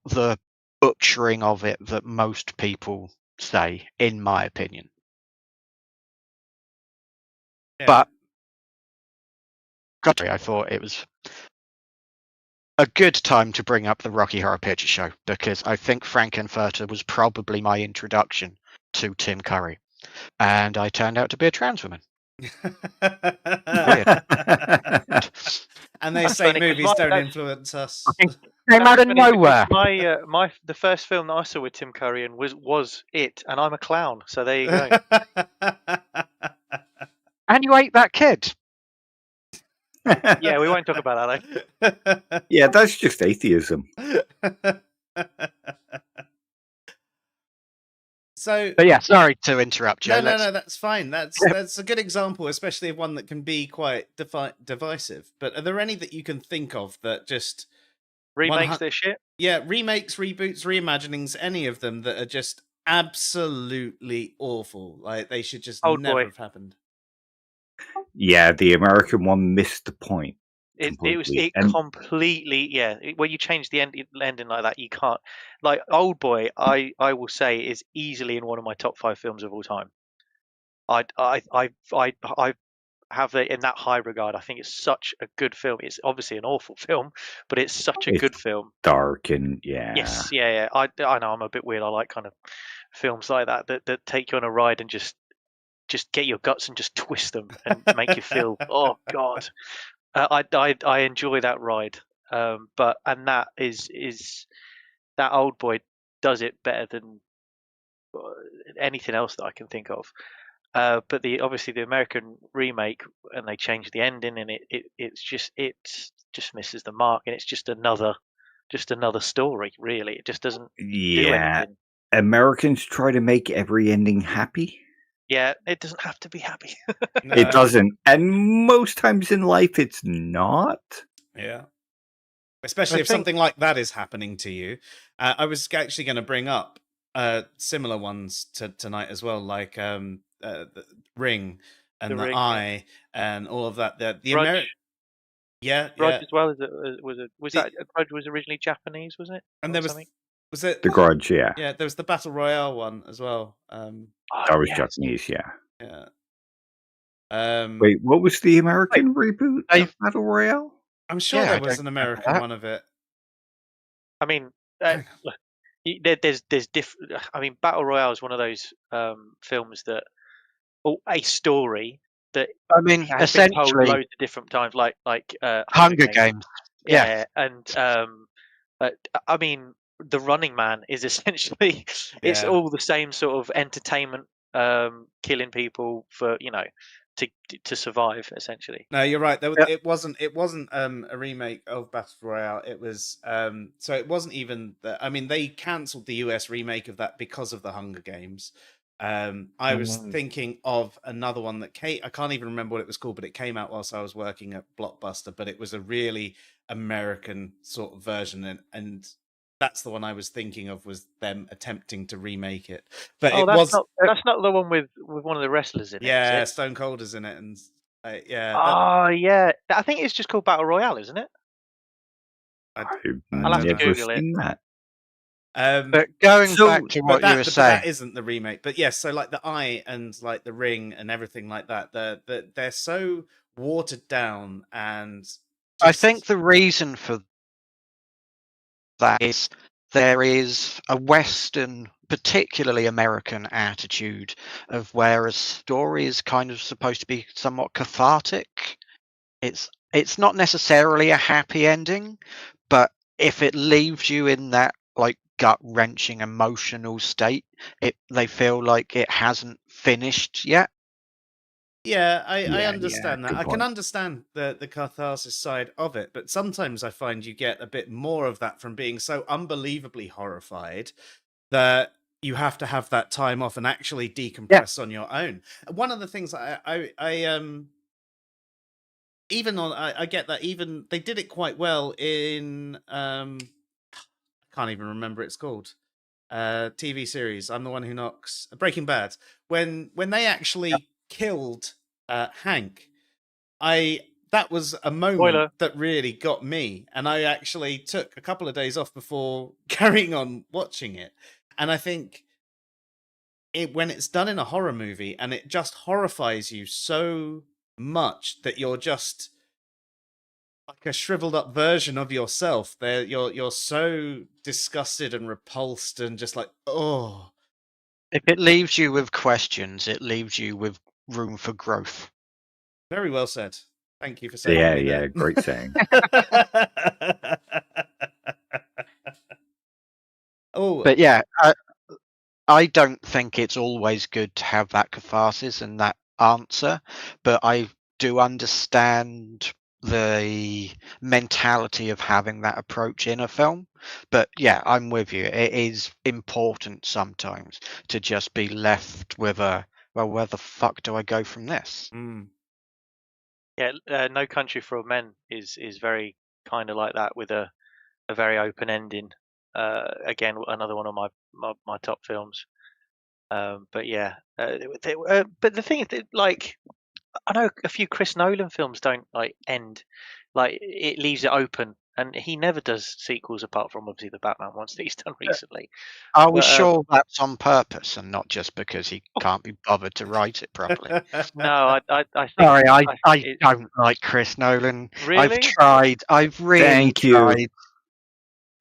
the butchering of it that most people say, in my opinion. Yeah. But I thought it was a good time to bring up the Rocky Horror Picture Show, because I think Frankenfurter was probably my introduction to Tim Curry, and I turned out to be a trans woman. And they That's say funny, 'cause movies don't influence us. Came out of funny because nowhere. the first film that I saw with Tim Curry and was it, and I'm a clown, so there you go. And you ate that kid. Yeah, we won't talk about that. Yeah, that's just atheism. So, but yeah, sorry to interrupt, Joe. No, that's fine. That's a good example, especially of one that can be quite divisive. But are there any that you can think of that just Remakes their shit? Yeah, remakes, reboots, reimaginings, any of them that are just absolutely awful. Like they should just never have happened. Yeah, the American one missed the point. It completely, when you change the ending like that, you can't. Like Old Boy, I will say is easily in one of my top 5 films of all time. I have it in that high regard. I think it's such a good film. It's obviously an awful film, but it's such a good film. Dark and Yes, yeah. I know I'm a bit weird. I like kind of films like that that take you on a ride and just get your guts and just twist them and make you feel, oh god. I enjoy that ride, but that is that Old Boy does it better than anything else that I can think of. But obviously the American remake, and they changed the ending, and it just misses the mark, and it's just another story. Really, it just doesn't do anything. Americans try to make every ending happy. Yeah, it doesn't have to be happy. No. It doesn't. And most times in life, it's not. Yeah. Especially if something like that is happening to you. I was actually going to bring up similar ones tonight as well, like the Ring and the Eye and all of that. The American... Grudge as well. Grudge was originally Japanese, was it? And there was it The Grudge? Yeah. Yeah, there was the Battle Royale one as well. That was Japanese, yeah. Yeah. Wait, what was the American reboot of Battle Royale? I'm sure there was an American one of it. I mean, there's different. I mean, Battle Royale is one of those films that, a story that I mean, has been told essentially, loads of different times, like Hunger Games. Yeah. Yeah, and I mean, the Running Man is essentially it's Yeah. all the same sort of entertainment, killing people for to survive essentially. No, you're right. Yeah. It wasn't a remake of Battle Royale. It was so it wasn't even I mean, they cancelled the US remake of that because of the Hunger Games. I was thinking of another one that I can't even remember what it was called, but it came out whilst I was working at Blockbuster, but it was a really American sort of version, and that's the one I was thinking of, was them attempting to remake it. But Oh, it was that's not the one with one of the wrestlers in it, is it? Stone Cold is in it, and yeah, Oh yeah, I think it's just called Battle Royale, isn't it? I I'll have don't to know. never Google it. seen that. But going So- back to what you were but saying, that isn't the remake. But yes, so like the Eye and like the Ring and everything like that, they're so watered down, and I just think the reason for that is there is a Western, particularly American attitude of where a story is kind of supposed to be somewhat cathartic. It's not necessarily a happy ending, but if it leaves you in that like gut wrenching emotional state, they feel like it hasn't finished yet. yeah, I Yeah, understand that. good I can point. understand the catharsis side of it, but sometimes I find you get a bit more of that from being so unbelievably horrified that you have to have that time off and actually decompress on your own. One of the things even on I get that, even they did it quite well in I can't even remember what it's called. TV series. I'm the One Who Knocks. Breaking Bad. When they actually killed Hank, that was a moment Spoiler. that really got me, and I actually took a couple of days off before carrying on watching it. And I think when it's done in a horror movie and it just horrifies you so much that you're just like a shriveled up version of yourself. You're so disgusted and repulsed and just like, oh. If it leaves you with questions, it leaves you with room for growth. Very well said. Thank you for saying Yeah, me yeah, there. great saying. Oh, But yeah, I don't think it's always good to have that catharsis and that answer, but I do understand the mentality of having that approach in a film. But yeah, I'm with you. It is important sometimes to just be left with well, where the fuck do I go from this? Yeah, No Country for Old Men is very kind of like that, with a very open ending. Again, another one of my top films. But yeah, but the thing is, like, I know a few Chris Nolan films don't like end, like it leaves it open, and he never does sequels apart from obviously the Batman ones that he's done recently. Are we But, sure that's on purpose and not just because he can't be bothered to write it properly? No, I think. Sorry, I it- don't like Chris Nolan. I've Really? tried. I've really Thank you. tried.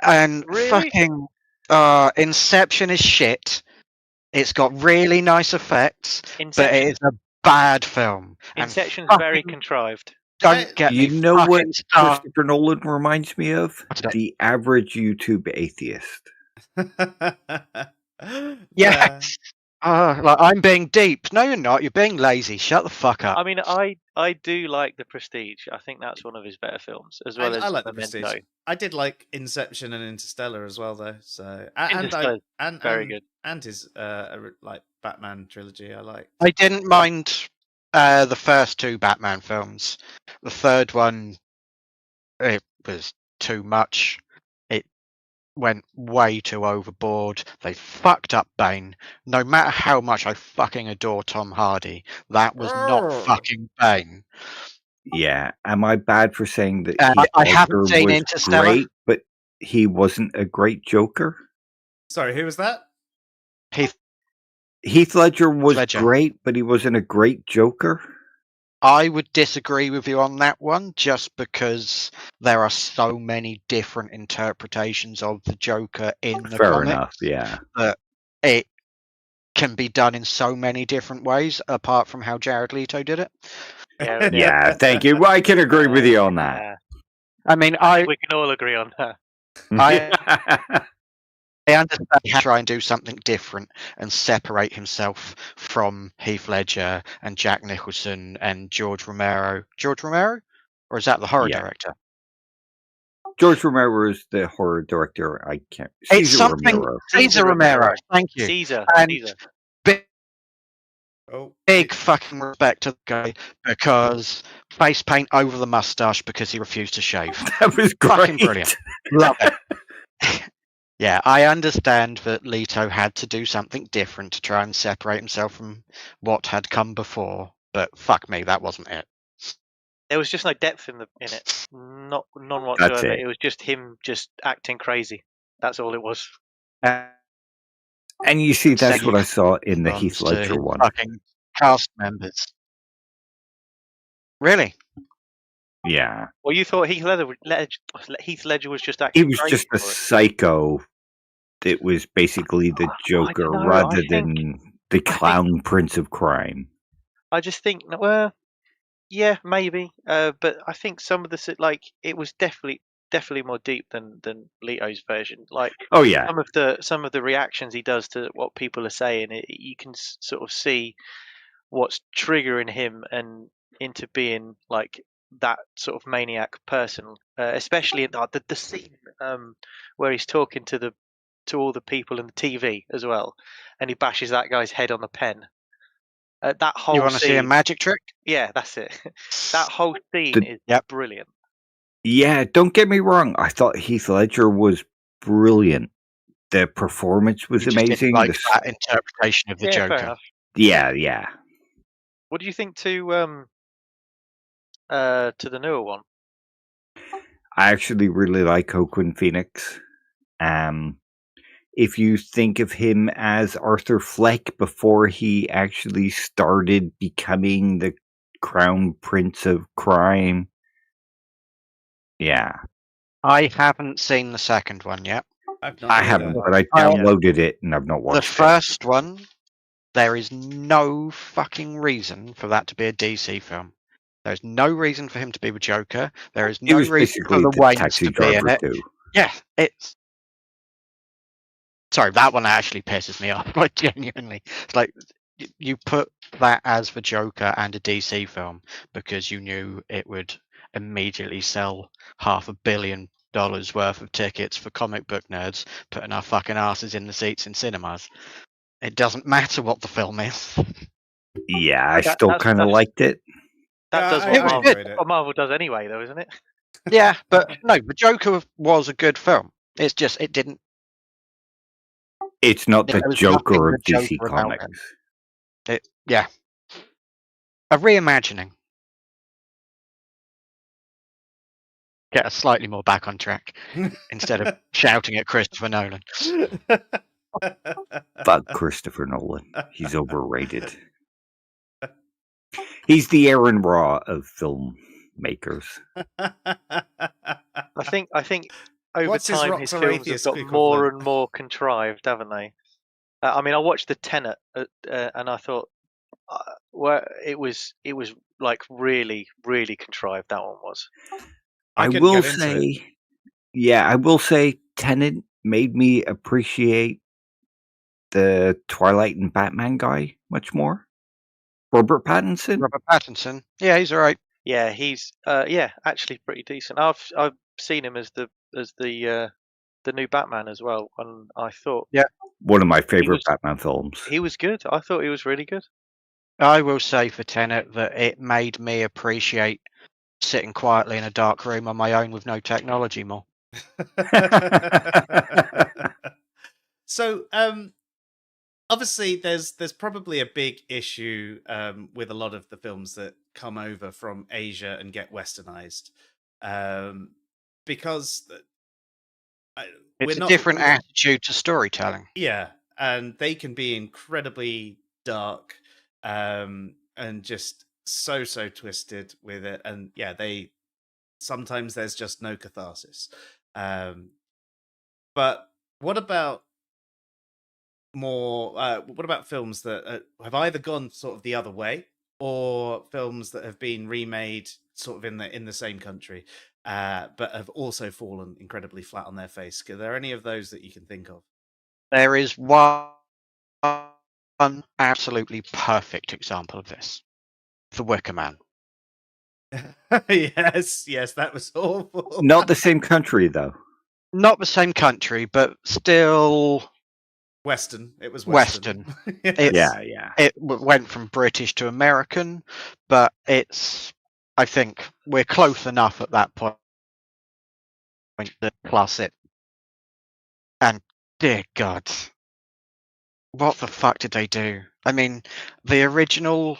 And Really? fucking Inception is shit. It's got really nice effects, but it Inception. is a bad film. And Inception's very fucking contrived. don't get me You know what fucking started. Christopher Nolan reminds me of? Today. The average YouTube atheist. Yes. Like I'm being deep. No, you're not. You're being lazy. Shut the fuck up. I mean, I do like The Prestige. I think that's one of his better films, as well I as like The Memento. Prestige. I did like Inception and Interstellar as well, though. So and Interstellar's very good. And his like Batman trilogy. I liked. I didn't mind the first two Batman films. The third one, it was too much. It went way too overboard. They fucked up Bane. No matter how much I fucking adore Tom Hardy, that was not Grrr. fucking Bane. Yeah. Am I bad for saying that I haven't Ledger seen was Interstellar. great, but he wasn't a great Joker? Sorry, who was that? Heath Ledger was Ledger. great, but he wasn't a great Joker? I would disagree with you on that one, just because there are so many different interpretations of the Joker in the Fair comics enough, yeah. that it can be done in so many different ways, apart from how Jared Leto did it. Yeah, Yeah, thank you. Well, I can agree with you on that. I mean, we can all agree on that. I understand how to try and do something different and separate himself from Heath Ledger and Jack Nicholson and George Romero. George Romero? Or is that the horror Yeah. director? George Romero is the horror director. I can't. It's Caesar something. Romero. Caesar Romero. Thank you. Caesar. And Caesar. Oh, big fucking respect to the guy because face paint over the mustache because he refused to shave. That was great. Fucking brilliant. Love it. Yeah, I understand that Leto had to do something different to try and separate himself from what had come before, but fuck me, that wasn't it. There was just no depth in it. None That's whatsoever. it. It was just him just acting crazy. That's all it was. And you see, that's Sending what I saw in the bombs Heath to Ledger his one. fucking cast members. Really? Yeah. Well, you thought Heath Ledger was just He acting was crazy just a for it. psycho that was basically the Joker dunno, rather I think- than the clown prince of crime. I just think, well, yeah, maybe. But I think some of the it was definitely more deep than Leto's version. Like Oh, yeah. some of the reactions he does to what people are saying, you can sort of see what's triggering him and into being like that sort of maniac person, especially in the scene where he's talking to all the people in the TV as well, and he bashes that guy's head on the pen. That whole You want to see a scene, magic trick? yeah, that's it. That whole scene is brilliant. Yeah, don't get me wrong. I thought Heath Ledger was brilliant. The performance was You just didn't amazing. like that interpretation of the Yeah, fair Joker. enough. Yeah. What do you think to the newer one? I actually really like Joaquin Phoenix. If you think of him as Arthur Fleck before he actually started becoming the crown prince of crime. Yeah. I haven't seen the second one yet. I haven't, but I downloaded it and I've not watched it. The first one, there is no fucking reason for that to be a DC film. There's no reason for him to be the Joker. There is no reason for the Waynes Taxi to be in Driver it. too. Yeah, it's... Sorry, that one actually pisses me off. Like, genuinely. It's like, you put that as the Joker and a DC film because you knew it would immediately sell $500 million worth of tickets for comic book nerds putting our fucking asses in the seats in cinemas. It doesn't matter what the film is. Yeah, I still kind of liked it. That does what Marvel does anyway, though, isn't it? Yeah, but no, the Joker was a good film. It's just it didn't. It's not the Joker of DC Joker Comics. Yeah, a reimagining. Get us slightly more back on track instead of shouting at Christopher Nolan. Fuck Christopher Nolan. He's overrated. He's the Aaron Raw of filmmakers. I think over time his films have got more and more contrived, haven't they? I mean, I watched the Tenet and I thought, well, it was like really, really contrived. That one was. I will say, Tenet made me appreciate the Twilight and Batman guy much more. Robert Pattinson. Yeah, he's all right. Yeah, he's actually pretty decent. I've seen him as the new Batman as well, and I thought one of my favorite Batman films. He was good. I thought he was really good. I will say for Tenet that it made me appreciate sitting quietly in a dark room on my own with no technology more. So, obviously, there's probably a big issue with a lot of the films that come over from Asia and get westernized, because it's a different attitude to storytelling. Yeah, and they can be incredibly dark, and just so twisted with it, and they sometimes there's just no catharsis. But what about more? What about films that have either gone sort of the other way, or films that have been remade sort of in the same country, but have also fallen incredibly flat on their face? Are there any of those that you can think of? There is one absolutely perfect example of this: The Wicker Man. Yes, that was awful. Not the same country, though. Not the same country, but still Western. It was Western. Yes. Yeah. It went from British to American, but I think we're close enough at that point to plus it. And dear God, what the fuck did they do? I mean, the original,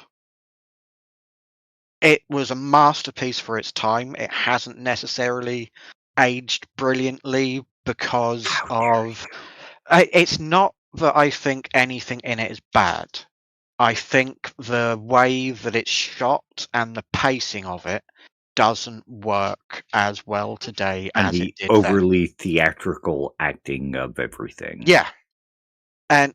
it was a masterpiece for its time. It hasn't necessarily aged brilliantly because of... It's not that I think anything in it is bad. I think the way that it's shot and the pacing of it doesn't work as well today And as the it did overly theatrical acting of everything. then. Yeah. And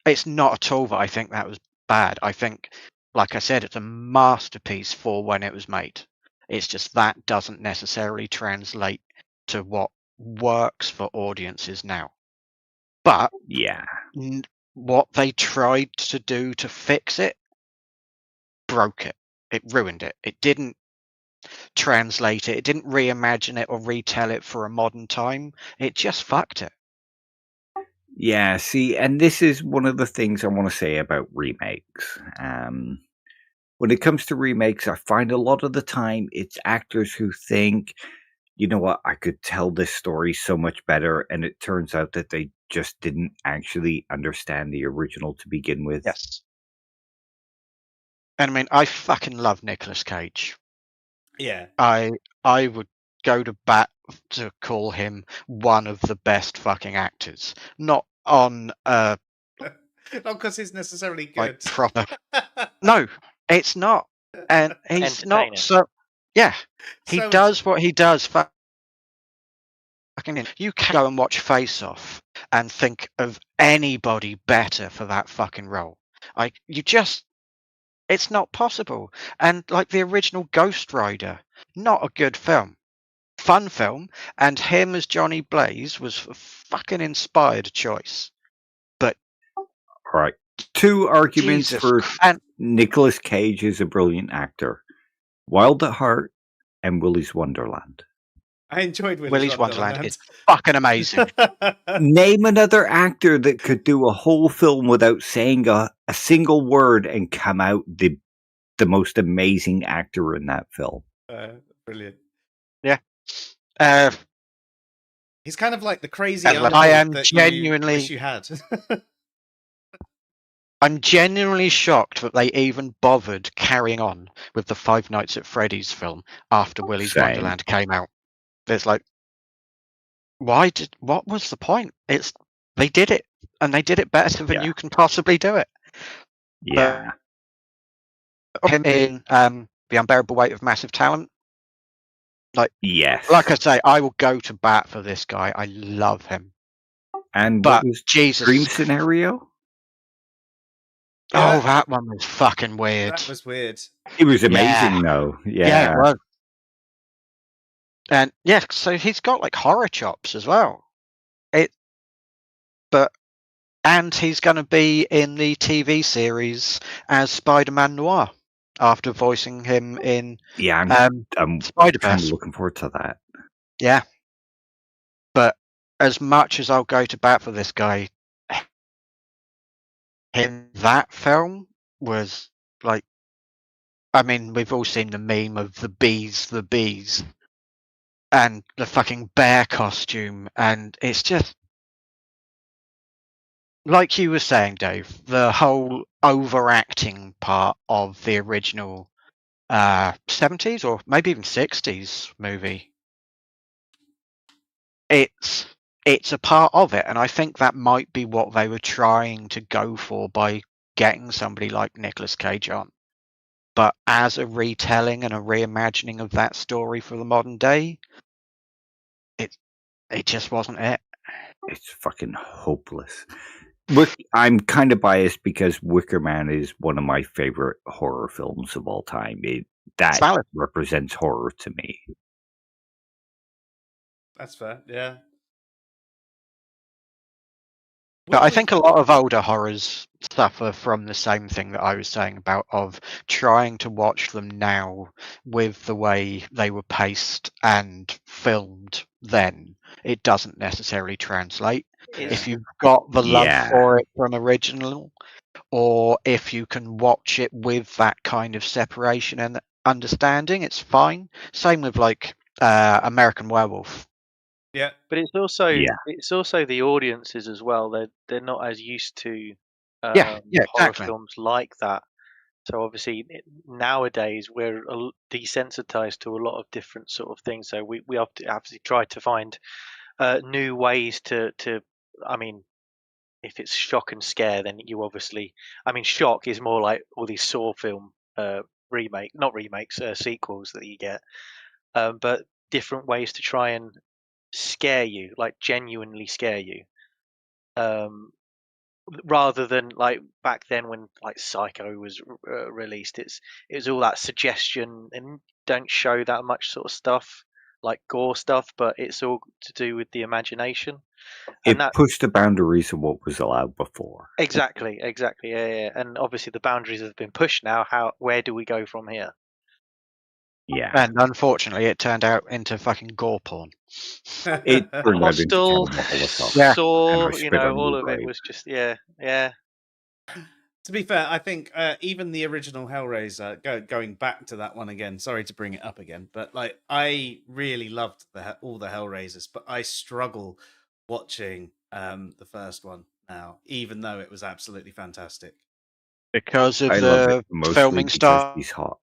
it's not at all that I think that was bad. I think, like I said, it's a masterpiece for when it was made. It's just that doesn't necessarily translate to what works for audiences now. But Yeah. what they tried to do to fix it broke it. It ruined it. It didn't translate it. It didn't reimagine it or retell it for a modern time. It just fucked it. Yeah, see, and this is one of the things I want to say about remakes. When it comes to remakes, I find a lot of the time it's actors who think, you know what, I could tell this story so much better, and it turns out that they just didn't actually understand the original to begin with. Yes. And I mean, I fucking love Nicolas Cage. Yeah. I would go to bat to call him one of the best fucking actors. Not on Not because he's necessarily good. like proper. No, it's not. And he's not Entertaining. so. Yeah, he So does what he does. Fucking. You can go and watch Face Off and think of anybody better for that fucking role. It's not possible. And like the original Ghost Rider, not a good film. Fun film, and him as Johnny Blaze was a fucking inspired choice. But All right. Two arguments Jesus for Christ. Nicolas Cage is a brilliant actor: Wild at Heart and Willy's Wonderland. I enjoyed Willy's Wonderland is fucking amazing. Name another actor that could do a whole film without saying a single word and come out the most amazing actor in that film. Brilliant. Yeah. He's kind of like the crazy I uncle am that genuinely- you wish you had. I'm genuinely shocked that they even bothered carrying on with the Five Nights at Freddy's film after Willy's Same. Wonderland came out. There's like, what was the point? They did it, and they did it better than Yeah. you can possibly do it. Yeah. Him in The Unbearable Weight of Massive Talent. Yes. Like I say, I will go to bat for this guy. I love him. And But what was Jesus. Dream Scenario? Oh, that one was fucking weird. That was weird. It was amazing, though. Yeah, it was. And yeah, so he's got like horror chops as well. And he's going to be in the TV series as Spider-Man Noir after voicing him in Yeah, I'm Spider-Verse. kind of looking forward to that. Yeah. But as much as I'll go to bat for this guy, in that film was like, I mean, we've all seen the meme of the bees, and the fucking bear costume, and it's just, like you were saying, Dave, the whole overacting part of the original 70s or maybe even 60s movie. It's a part of it, and I think that might be what they were trying to go for by getting somebody like Nicolas Cage on. But as a retelling and a reimagining of that story for the modern day, it just wasn't it. It's fucking hopeless. I'm kind of biased because Wicker Man is one of my favorite horror films of all time. That valid. represents horror to me. That's fair. Yeah. But I think a lot of older horrors suffer from the same thing that I was saying about of trying to watch them now with the way they were paced and filmed then. It doesn't necessarily translate. If you've got the love Yeah. for it from original, or if you can watch it with that kind of separation and understanding, it's fine. Same with like American Werewolf. Yeah. But it's also Yeah. the audiences as well. They're not as used to Yeah, horror exactly. films like that. So obviously nowadays we're desensitized to a lot of different sort of things. So we have to obviously try to find new ways to. I mean, if it's shock and scare, then you obviously. I mean, shock is more like all these Saw film not remakes, sequels that you get. But different ways to try and scare you, like genuinely scare you. Rather than like back then when like Psycho was released, it was all that suggestion and don't show that much sort of stuff like gore stuff, but it's all to do with the imagination. And It that pushed the boundaries of what was allowed before. exactly, yeah. And obviously the boundaries have been pushed now. Where do we go from here? Yeah. And unfortunately, it turned out into fucking gore porn. It turned out into Hostel, cannibal stuff. Yeah. Saw, And I spit on all your of it grave. was just yeah. To be fair, I think even the original Hellraiser, going back to that one again, sorry to bring it up again, but like I really loved all the Hellraisers, but I struggle watching the first one now, even though it was absolutely fantastic. Because of I love it the mostly filming because style. he's hot.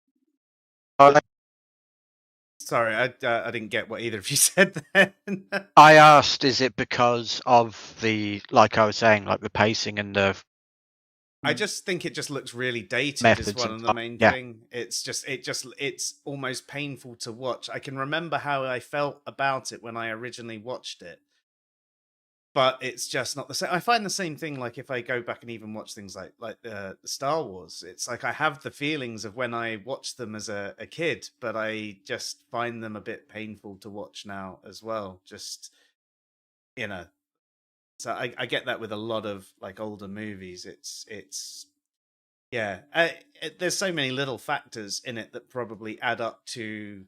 Sorry, I didn't get what either of you said then. I asked, is it because of the, like I was saying, like the pacing and the I just think it just looks really dated. Is methods one and of the stuff. main Yeah. thing. It's almost painful to watch. I can remember how I felt about it when I originally watched it, but it's just not the same. I find the same thing like if I go back and even watch things like Star Wars. It's like I have the feelings of when I watched them as a kid, but I just find them a bit painful to watch now as well. Just you know, so I get that with a lot of like older movies. It's yeah, there's so many little factors in it that probably add up to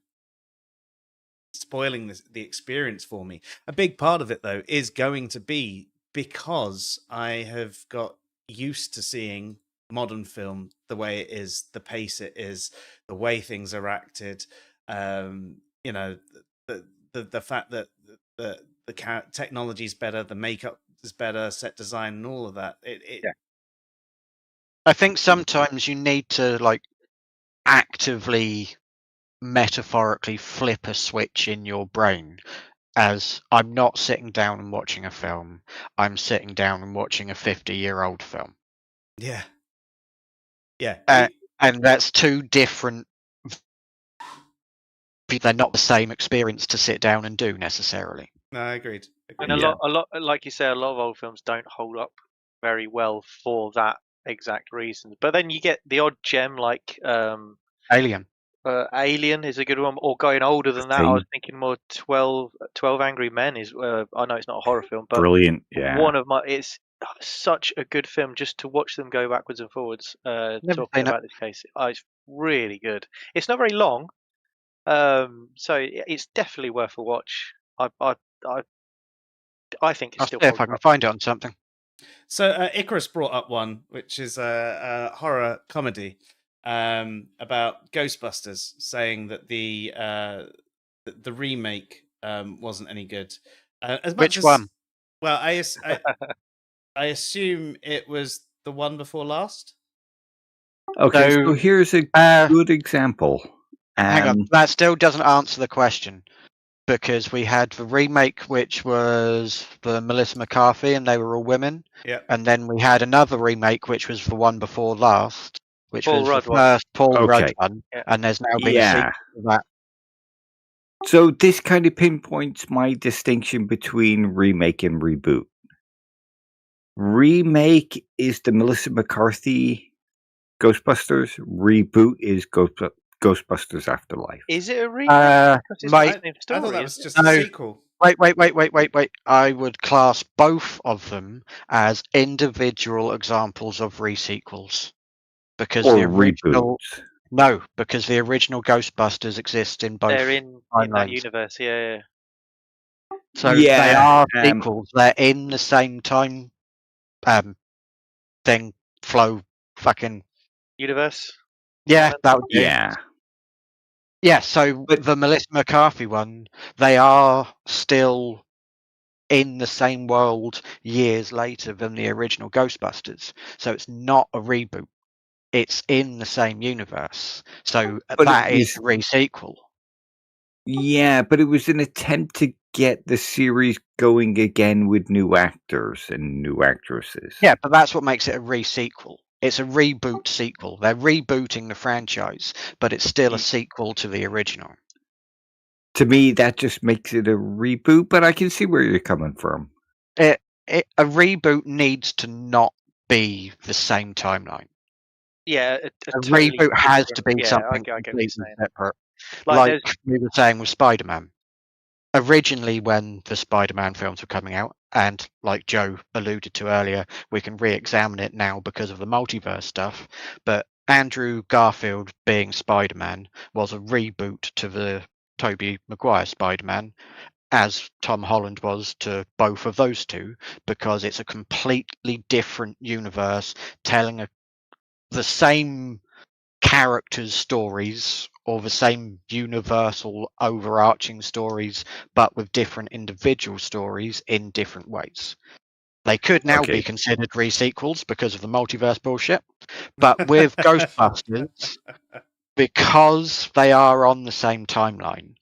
spoiling the experience for me. A big part of it, though, is going to be because I have got used to seeing modern film the way it is, the pace it is, the way things are acted. You know, the fact that the technology is better, the makeup is better, set design, and all of that. Yeah. I think sometimes you need to like actively, metaphorically flip a switch in your brain. As I'm not sitting down and watching a film, I'm sitting down and watching a 50-year-old film. Yeah. Yeah. And that's two different. They're not the same experience to sit down and do necessarily. No, I agreed. And a lot, like you say, a lot of old films don't hold up very well for that exact reason. But then you get the odd gem like Alien. Alien is a good one, or going older than that. I was thinking more 12 Angry Men is. I know it's not a horror film, but Brilliant. Yeah. one of my. It's such a good film just to watch them go backwards and forwards. Talking about this case, it's really good. It's not very long, so it's definitely worth a watch. I think it's I'll still see if I can find it on something. So Icarus brought up one, which is a horror comedy about Ghostbusters, saying that the remake wasn't any good. Which one? Well, I assume it was the one before last. Okay, so here's a good example. Hang on, that still doesn't answer the question. Because we had the remake, which was the Melissa McCarthy, and they were all women. Yeah. And then we had another remake, which was the one before last, which Paul was Rudd the first Paul Rudd one. Yeah. And there's now been a sequel to that. So this kind of pinpoints my distinction between remake and reboot. Remake is the Melissa McCarthy Ghostbusters. Reboot is Ghostbusters Afterlife. Is it a remake? Because it's not Mate, the same I thought story, that is was it? just a No. sequel. Wait. I would class both of them as individual examples of resequels. Because Or the original reboots. No, because the original Ghostbusters exist in both They're in that timelines. universe, yeah. So they Yeah, are sequels. They're in the same time thing, flow, fucking Universe. yeah, Canon? that would do. yeah. Yeah, so But- the Melissa McCarthy one, they are still in the same world years later than the original Ghostbusters. So it's not a reboot. It's in the same universe. So But that it is was, a resequel. yeah, but it was an attempt to get the series going again with new actors and new actresses. Yeah, but that's what makes it a resequel. It's a reboot sequel. They're rebooting the franchise, but it's still a sequel to the original. To me, that just makes it a reboot, but I can see where you're coming from. A reboot needs to not be the same timeline. Yeah, a A totally reboot has to different- be yeah, something I get what you're completely saying. separate. Like, Like there's we were saying with Spider-Man. Originally, when the Spider-Man films were coming out, and like Joe alluded to earlier, we can re-examine it now because of the multiverse stuff. But Andrew Garfield being Spider-Man was a reboot to the Tobey Maguire Spider-Man, as Tom Holland was to both of those two, because it's a completely different universe telling the same characters' stories or the same universal overarching stories, but with different individual stories in different ways. They could now be Okay. considered resequels because of the multiverse bullshit, but with Ghostbusters, because they are on the same timeline,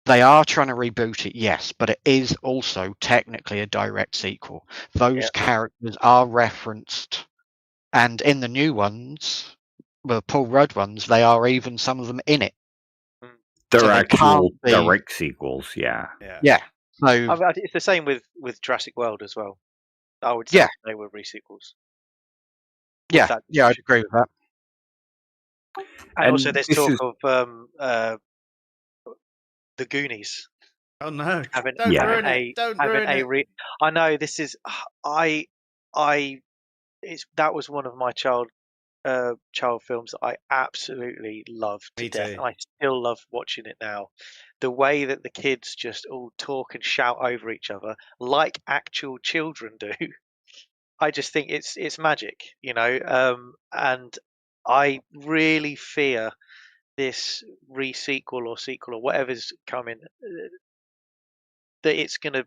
they are trying to reboot it, yes, but it is also technically a direct sequel. Those characters are referenced, and in the new ones, the Paul Rudd ones, they are even some of them in it. They're So they actual can't be. direct sequels, yeah. Yeah. So it's the same with Jurassic World as well. I would Yeah. say they were resequels. yeah, that yeah, I'd decision. agree with that. And also, And there's this talk is- of the Goonies Oh no! having Don't Yeah. ruin it! Don't ruin it! I know this is that was one of my child films that I absolutely loved to Me death. too. And I still love watching it now. The way that the kids just all talk and shout over each other like actual children do. I just think it's magic, you know. And I really fear this re-sequel or sequel or whatever's coming, that it's going to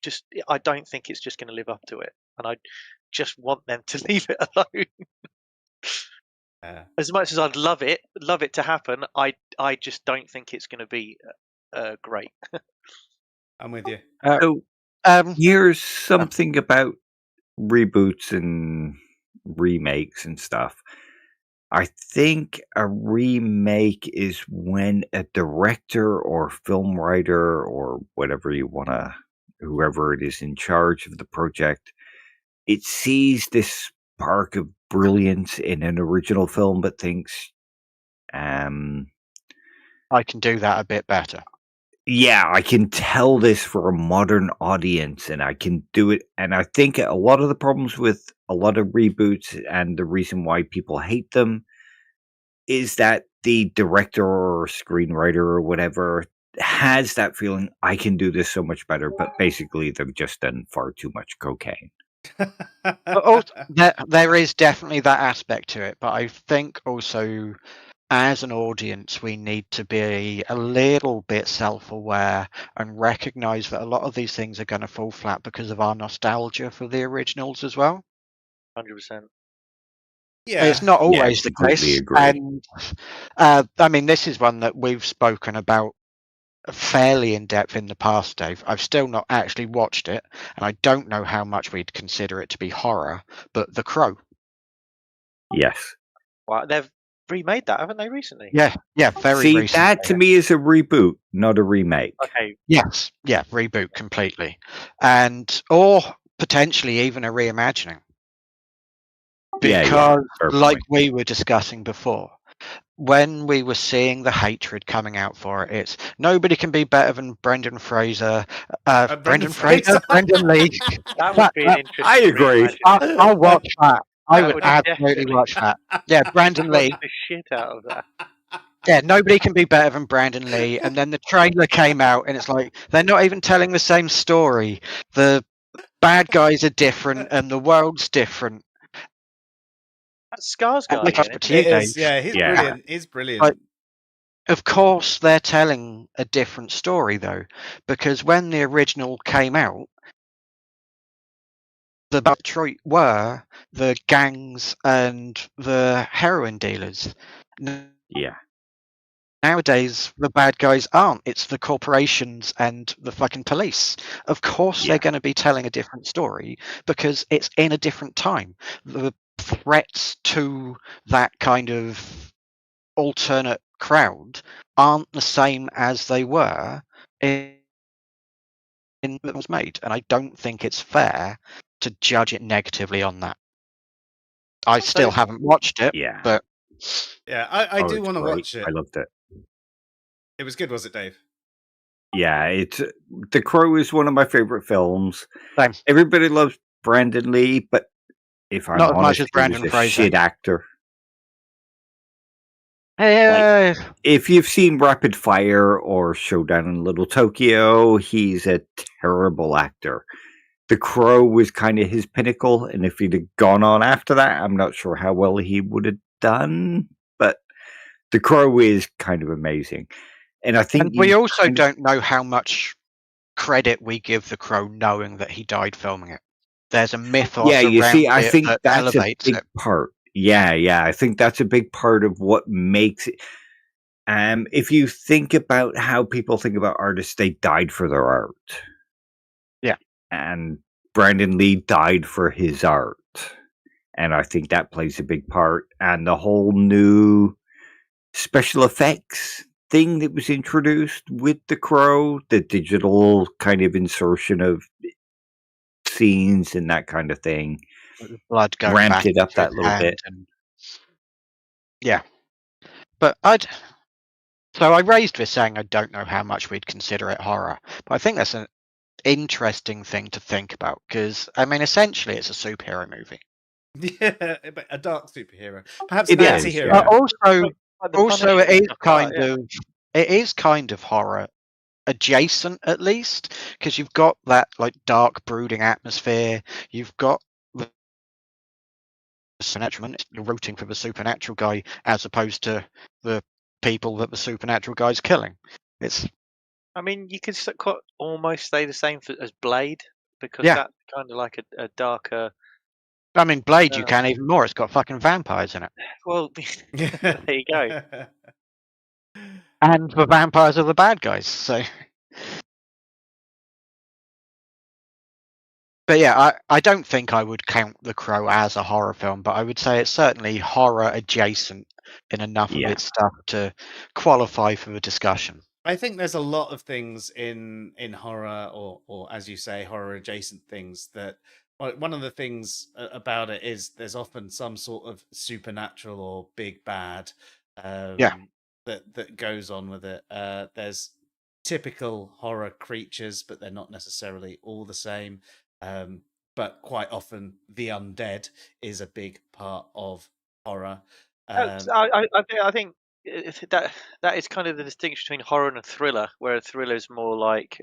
just, I don't think it's just going to live up to it. And I just want them to leave it alone. Yeah, As much as I'd love it to happen, I just don't think it's going to be great. I'm with you. So here's something about reboots and remakes and stuff. I think a remake is when a director or film writer or whatever you want to, whoever it is in charge of the project, it sees this spark of brilliance in an original film but thinks, I can do that a bit better. yeah, I can tell this for a modern audience and I can do it. And I think a lot of the problems with a lot of reboots and the reason why people hate them is that the director or screenwriter or whatever has that feeling, I can do this so much better, but basically they've just done far too much cocaine. But also, there is definitely that aspect to it, but I think also as an audience we need to be a little bit self-aware and recognize that a lot of these things are going to fall flat because of our nostalgia for the originals as well. 100%. Yeah, It's not always the completely case. agree. And I mean, this is one that we've spoken about fairly in depth in the past, Dave. I've still not actually watched it, and I don't know how much we'd consider it to be horror, but The Crow. Yes. Wow, they've remade that, haven't they, recently? Yeah, very See, recently. that to me is a reboot, not a remake. Okay. Yes, yeah, reboot completely. And or potentially even a reimagining. Yeah, Because, fair like point. we were discussing before, when we were seeing the hatred coming out for it, it's nobody can be better than Brendan Fraser. Brendan Fraser, Brendan Lee. That would be an interesting. I agree. reimagining. I'll watch that. I That would would absolutely definitely- watch that. Yeah, Brandon Watch Lee. the shit out of that. Yeah, nobody can be better than Brandon Lee. And then the trailer came out, and it's like they're not even telling the same story. The bad guys are different, and the world's different. That's Skarsgård Like again. up isn't to you, It is, Dave. yeah, he's Yeah. brilliant. He's brilliant. Like, of course, they're telling a different story though, because when the original came out, the Detroit were the gangs and the heroin dealers. Yeah. Nowadays, the bad guys aren't. It's the corporations and the fucking police. Of course, Yeah. they're going to be telling a different story because it's in a different time. The threats to that kind of alternate crowd aren't the same as they were in it was made, and I don't think it's fair to judge it negatively on that. I still haven't watched it, Yeah. but Yeah, I do it's want to great. watch it. I loved it. It was good, was it, Dave? Yeah, it's The Crow is one of my favorite films. same. Everybody loves Brandon Lee, but if I'm Not as much honest, as he Brandon was a Fraser. shit actor. Hey, If you've seen Rapid Fire or Showdown in Little Tokyo, he's a terrible actor. The Crow was kind of his pinnacle, and if he'd have gone on after that, I'm not sure how well he would have done. But The Crow is kind of amazing, and I think and we you also kind of- don't know how much credit we give The Crow knowing that he died filming it. There's a mythos Yeah, you see, around I it think that that's a elevates big it. part. Yeah, I think that's a big part of what makes it. If you think about how people think about artists, they died for their art. Yeah. And Brandon Lee died for his art. And I think that plays a big part. And the whole new special effects thing that was introduced with The Crow, the digital kind of insertion of scenes and that kind of thing, Blood going ramped back it up into that his little hand bit. and- yeah, but so I raised this saying I don't know how much we'd consider it horror, but I think that's an interesting thing to think about because I mean, essentially, it's a superhero movie. Yeah, but a dark superhero, perhaps It an is, anti-hero. yeah. Also, it is kind of horror adjacent, at least, because you've got that like dark, brooding atmosphere. You've got the supernatural. You're rooting for the supernatural guy as opposed to the people that the supernatural guy's killing. It's I mean, you could almost say the same as Blade because Yeah. that's kind of like a darker. I mean, Blade, you can even more. It's got fucking vampires in it, Well, there you go. and the vampires are the bad guys. So, but yeah, I don't think I would count The Crow as a horror film, but I would say it's certainly horror adjacent in enough Yeah. of its stuff to qualify for the discussion. I think there's a lot of things in horror, or as you say, horror adjacent things that. One of the things about it is there's often some sort of supernatural or big bad that goes on with it. There's typical horror creatures, but they're not necessarily all the same. But quite often the undead is a big part of horror. I think that is kind of the distinction between horror and a thriller, where a thriller is more like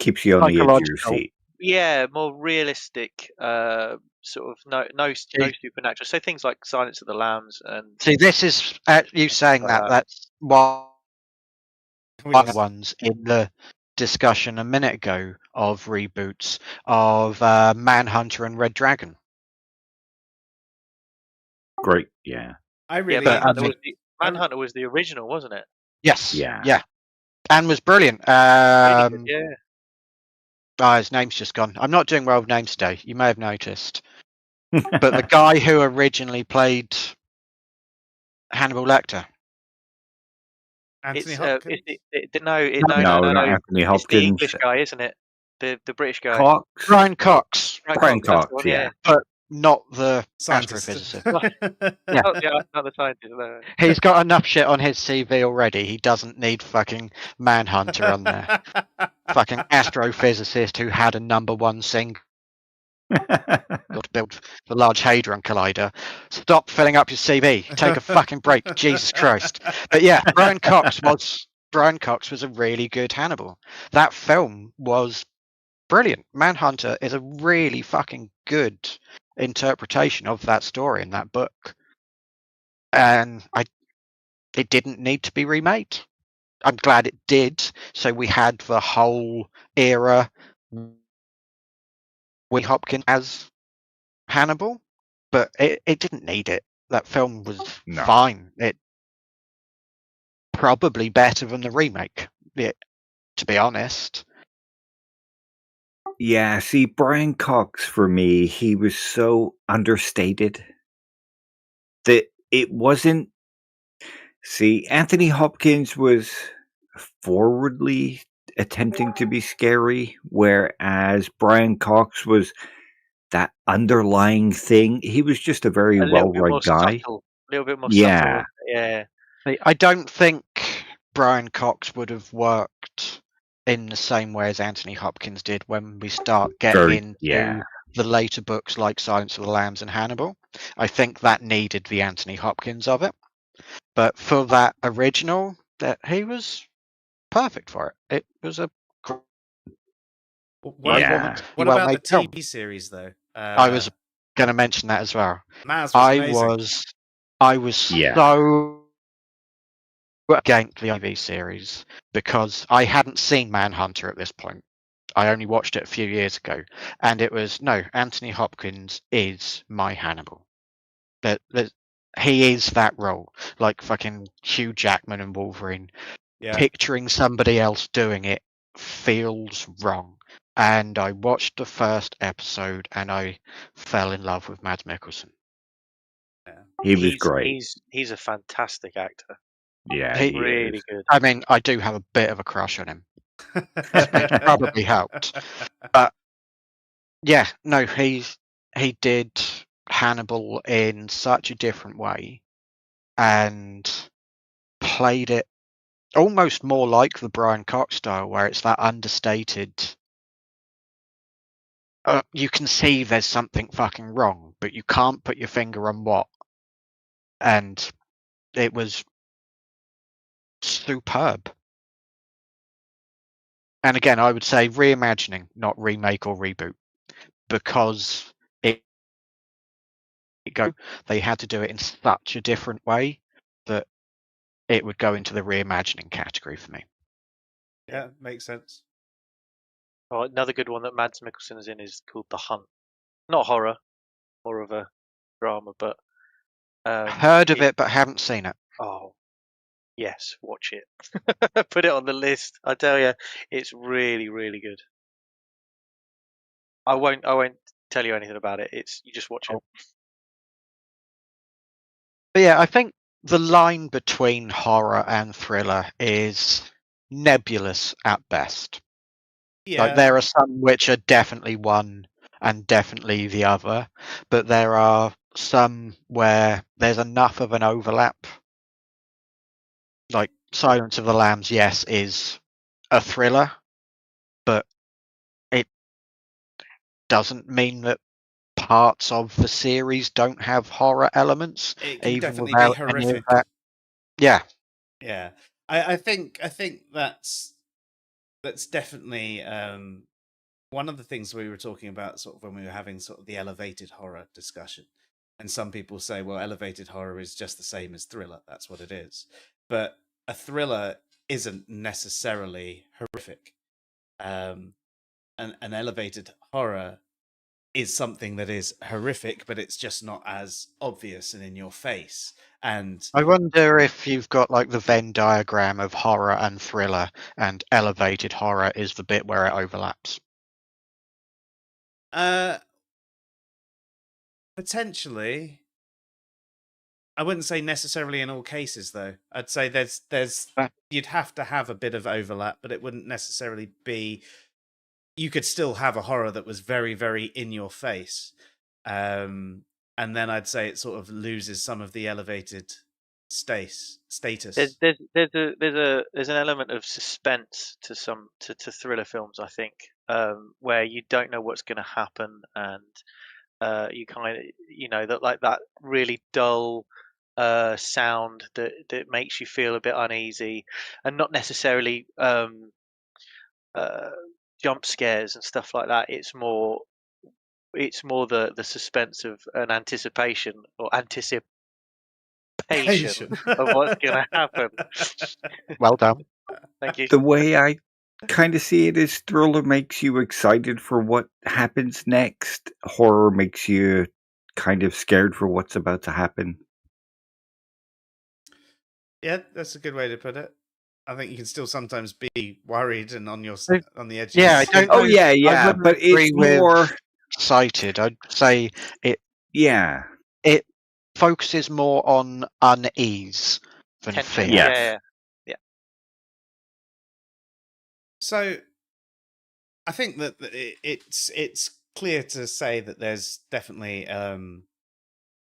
Keeps you on the edge of your Psychological. seat. yeah, more realistic, sort of no supernatural. So things like Silence of the Lambs and See, this is you saying that. That's one ones in the discussion a minute ago of reboots of Manhunter and Red Dragon. Great, yeah. I really. Manhunter was the original, wasn't it? Yes. Yeah. And was brilliant. Really good, yeah. His name's just gone. I'm not doing well with names today. You may have noticed. But the guy who originally played Hannibal Lecter. Anthony It's Hopkins. no, not Anthony it's the Hopkins. English guy, isn't it? The British guy. Cox. Brian Cox, Brian That's the Cox, one, yeah. but not the Scientist. astrophysicist. Not the scientist. No. He's got enough shit on his CV already. He doesn't need fucking Manhunter on there. Fucking astrophysicist who had a #1 single to build the Large Hadron Collider. Stop filling up your CV. Take a fucking break. Jesus Christ. But yeah, Brian Cox was a really good Hannibal. That film was brilliant. Manhunter is a really fucking good interpretation of that story in that book. And it didn't need to be remade. I'm glad it did. So we had the whole era with Hopkins as Hannibal, but it didn't need it. That film was No. fine. It probably better than the remake, to be honest. Yeah, see, Brian Cox, for me, he was so understated that it wasn't. See, Anthony Hopkins was forwardly attempting to be scary, whereas Brian Cox was that underlying thing. He was just a very A little bit well-read more guy. subtle. A little bit more Yeah. subtle. Yeah. I don't think Brian Cox would have worked in the same way as Anthony Hopkins did when we start getting into the later books like Silence of the Lambs and Hannibal. I think that needed the Anthony Hopkins of it. But for that original, that he was perfect for it. It was a What about the well-made film. TV series, though? I was going to mention that as well. Maz was I amazing. was so against the TV series because I hadn't seen Manhunter at this point. I only watched it a few years ago, and it was no. Anthony Hopkins is my Hannibal. That he is that role, like fucking Hugh Jackman and Wolverine. Yeah. Picturing somebody else doing it feels wrong. And I watched the first episode and I fell in love with Mads Mikkelsen. Yeah. He was great. He's a fantastic actor. Yeah, He really good. I mean, I do have a bit of a crush on him, which probably helped. But yeah, no, he did Hannibal in such a different way and played it almost more like the Brian Cox style, where it's that understated. You can see there's something fucking wrong, but you can't put your finger on what. And it was superb. And again, I would say reimagining, not remake or reboot, because they had to do it in such a different way that it would go into the reimagining category for me. Yeah, makes sense. Oh, another good one that Mads Mikkelsen is in is called The Hunt. Not horror, more of a drama, but Heard of it, but haven't seen it. Oh, yes, watch it. Put it on the list. I tell you, it's really, really good. I won't tell you anything about it. You just watch it. But yeah, I think the line between horror and thriller is nebulous at best. Yeah. Like there are some which are definitely one and definitely the other, but there are some where there's enough of an overlap. Like Silence of the Lambs, yes, is a thriller, but it doesn't mean that parts of the series don't have horror elements. It can even definitely without be any of horrific. that. Yeah. Yeah. I think that's definitely one of the things we were talking about sort of when we were having sort of the elevated horror discussion. And some people say, well, elevated horror is just the same as thriller. That's what it is. But a thriller isn't necessarily horrific. An elevated horror is something that is horrific, but it's just not as obvious and in your face. And I wonder if you've got like the Venn diagram of horror and thriller, and elevated horror is the bit where it overlaps. Potentially. I wouldn't say necessarily in all cases, though. I'd say there's you'd have to have a bit of overlap, but it wouldn't necessarily be. you could still have a horror that was very, very in your face. And then I'd say it sort of loses some of the elevated status. There's an element of suspense to to thriller films, I think, where you don't know what's going to happen, and you kind of, that, like, that really dull sound that makes you feel a bit uneasy, and not necessarily jump scares and stuff like that. It's more the suspense of an anticipation or anticipation of what's going to happen. Well done. Thank you. The way I kind of see it is thriller makes you excited for what happens next. Horror makes you kind of scared for what's about to happen. Yeah, that's a good way to put it. I think you can still sometimes be worried and on the edge. Yeah, I of your don't seat. Oh know. yeah, I yeah, wouldn't but agree it's with more. excited. I'd say it Yeah, focuses more on unease than Tension. fear. Yes. Yeah. So I think that it's clear to say that there's definitely a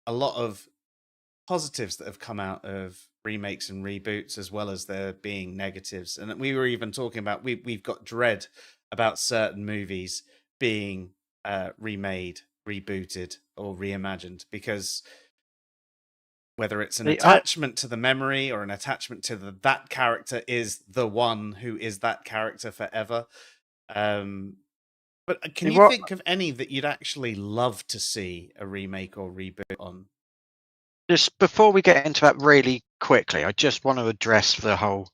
lot of positives that have come out of remakes and reboots, as well as there being negatives. And we were even talking about we've got dread about certain movies being remade, rebooted, or reimagined, because whether it's an attachment to the memory or an attachment to that character is the one who is that character forever. But can you think of any that you'd actually love to see a remake or reboot on? Just before we get into that really quickly, I just want to address the whole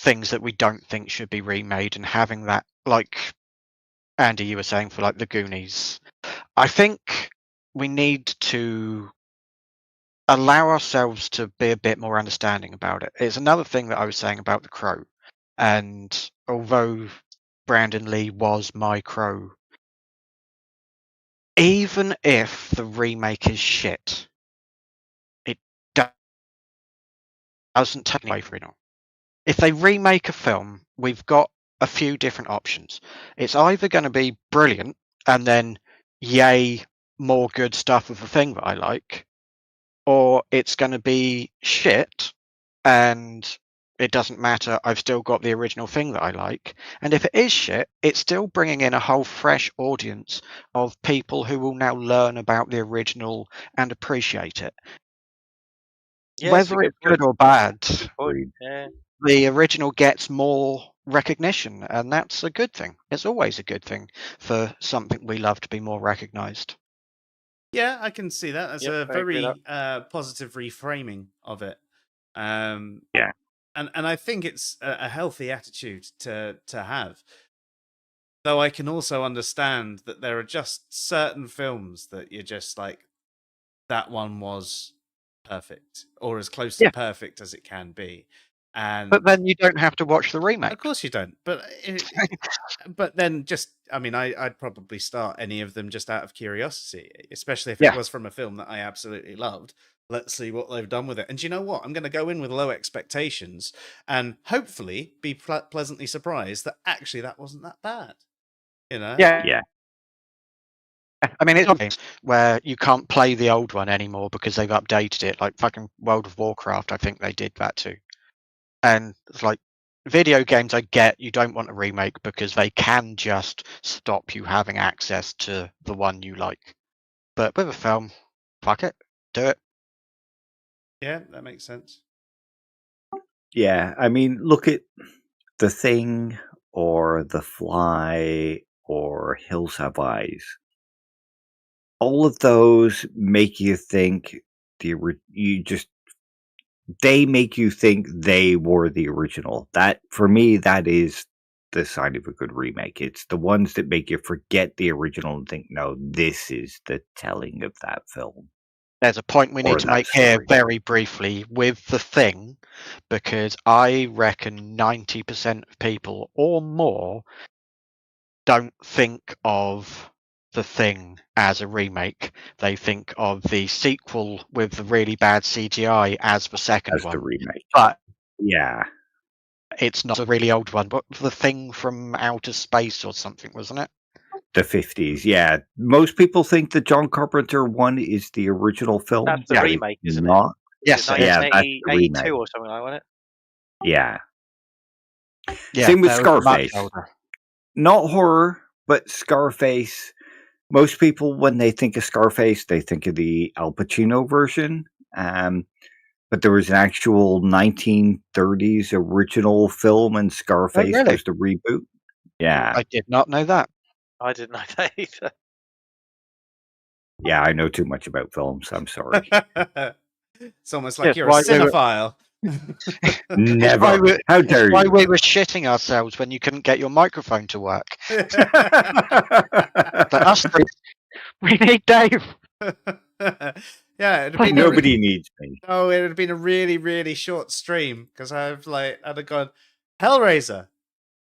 things that we don't think should be remade, and having that, like Andy, you were saying, for like the Goonies. I think we need to allow ourselves to be a bit more understanding about it. It's another thing that I was saying about The Crow. And although Brandon Lee was my Crow, even if the remake is shit, it doesn't take away from it all. If they remake a film, we've got a few different options. It's either going to be brilliant and then yay, more good stuff of the thing that I like, or it's going to be shit and it doesn't matter, I've still got the original thing that I like. And if it is shit, it's still bringing in a whole fresh audience of people who will now learn about the original and appreciate it. Yeah, Whether it's good or bad, Yeah. the original gets more recognition, and that's a good thing. It's always a good thing for something we love to be more recognized. Yeah, I can see that. That's Yep, a I agree with very positive reframing of it. Yeah. And I think it's a healthy attitude to have. Though I can also understand that there are just certain films that you're just like, that one was perfect, or as close to perfect as it can be. And But then you don't have to watch the remake. of course you don't. But then just, I mean, I'd probably start any of them just out of curiosity, especially if it was from a film that I absolutely loved. Let's see what they've done with it. And do you know what? I'm going to go in with low expectations and hopefully be pleasantly surprised that actually that wasn't that bad. You know? Yeah. I mean, it's games where you can't play the old one anymore because they've updated it. Like fucking World of Warcraft, I think they did that too. And it's like, video games, I get you don't want a remake because they can just stop you having access to the one you like. But with a film, fuck it, do it. Yeah, that makes sense. Yeah, I mean, look at The Thing or The Fly or Hills Have Eyes. All of those make you think they make you think they were the original. That, for me, that is the sign of a good remake. It's the ones that make you forget the original and think, no, this is the telling of that film. There's a point we need to make here very briefly with The Thing, because I reckon 90% of people or more don't think of The Thing as a remake. They think of the sequel with the really bad CGI as the second As one. the remake. But yeah, it's not a really old one, but The Thing from Outer Space or something, wasn't it? The 50s, yeah. Most people think the John Carpenter one is the original film. That's the Yeah. but it's remake, isn't it? not. Yes, it is. Yeah, that's the 1982 remake. or something like that. Yeah. Yeah, Same with that was much Scarface. older. Not horror, but Scarface. Most people, when they think of Scarface, they think of the Al Pacino version. But there was an actual 1930s original film, and Scarface really? was the reboot. Yeah. I did not know that. I didn't know that either. Yeah, I know too much about films. I'm sorry. It's almost like Yes, you're a why we were- cinephile. Never. Why we- How dare Why you? we were shitting ourselves when you couldn't get your microphone to work. But us three, we need Dave. Yeah, it'd But been Nobody needs me. No, it would have been a really, really short stream because I'd have gone Hellraiser.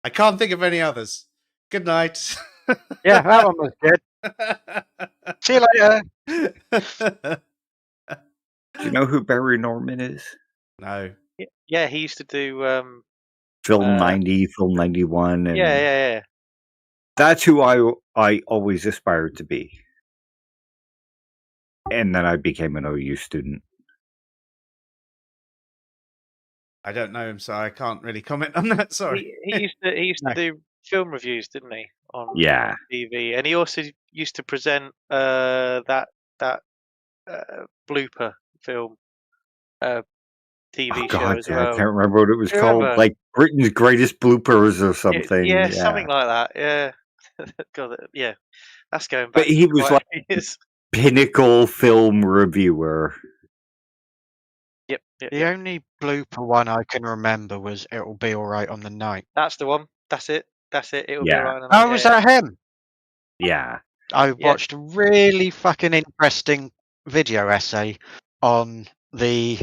I can't think of any others. Good night. Yeah, that one was good. See you later. Do you know who Barry Norman is? No. Yeah, he used to do. Film 90, Film 91. And Yeah. that's who I always aspired to be. And then I became an OU student. I don't know him, so I can't really comment on that. Sorry. He used No. to do film reviews, didn't he? On Yeah. TV, and he also used to present that blooper film TV Oh show God, as yeah, well. I can't remember what it was Do you called. remember? Like Britain's Greatest Bloopers or something. Yeah, something like that. Yeah. God, yeah, that's going back. But he to was quite like a few years. pinnacle film reviewer. Yep. The only blooper one I can remember was "It'll Be Alright on the Night." That's the one. That's it. It'll be Yeah. alright. Oh, was that him? Yeah. I Yeah. watched a really fucking interesting video essay on the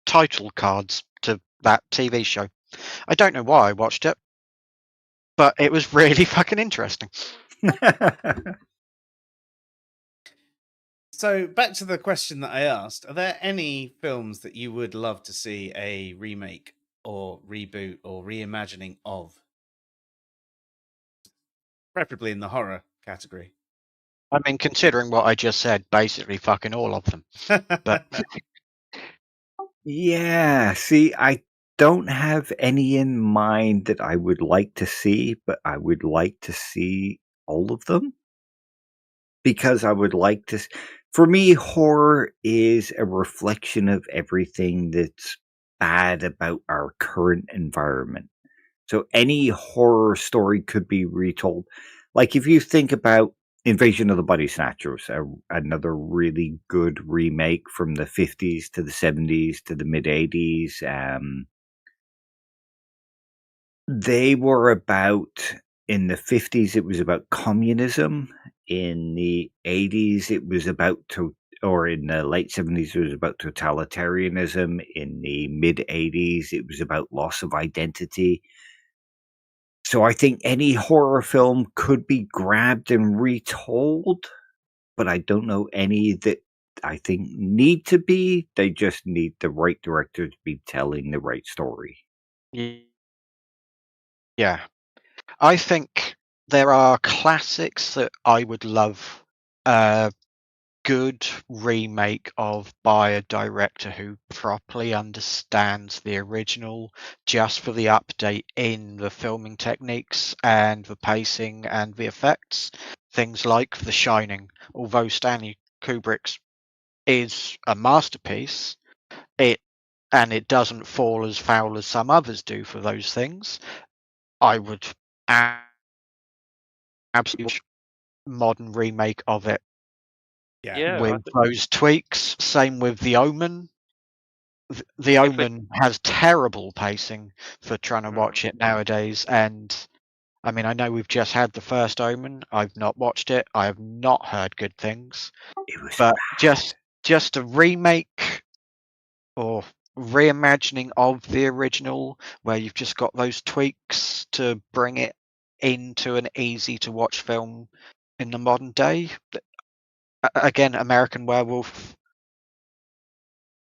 title cards to that TV show. I don't know why I watched it, but it was really fucking interesting. So back to the question that I asked: are there any films that you would love to see a remake or reboot or reimagining of, preferably in the horror category? I mean, considering what I just said, basically fucking all of them. But Yeah. See, I don't have any in mind that I would like to see, but I would like to see all of them. Because I would like to. For me, horror is a reflection of everything that's bad about our current environment. So any horror story could be retold. Like if you think about Invasion of the Body Snatchers, another really good remake from the 50s to the 70s to the mid 80s. They were about, in the 50s, it was about communism. In the 80s, it was about, or in the late 70s, it was about totalitarianism. In the mid 80s, it was about loss of identity. So I think any horror film could be grabbed and retold, but I don't know any that I think need to be. They just need the right director to be telling the right story. yeah, I think there are classics that I would love a good remake of by a director who properly understands the original, just for the update in the filming techniques and the pacing and the effects. Things like The Shining, although Stanley Kubrick's is a masterpiece, it doesn't fall as foul as some others do for those things. I would absolutely modern remake of it Yeah. with those tweaks. Same with The Omen. The If we- Omen has terrible pacing for trying to watch it nowadays, and I mean, I know we've just had the first Omen. I've not watched it. I have not heard good things. It was But bad. just a remake or reimagining of the original, where you've just got those tweaks to bring it into an easy to watch film in the modern day. Again, American Werewolf.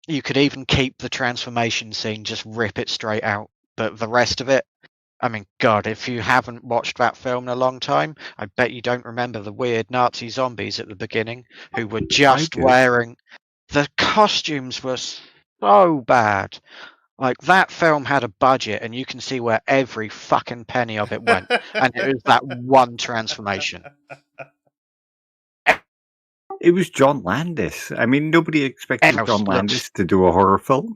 You could even keep the transformation scene, just rip it straight out. But the rest of it, I mean, God, if you haven't watched that film in a long time, I bet you don't remember the weird Nazi zombies at the beginning who were just do. wearing. The costumes were so bad. Like, that film had a budget, and you can see where every fucking penny of it went. And it was that one transformation. It was John Landis. I mean, nobody expected Else John looks- Landis to do a horror film.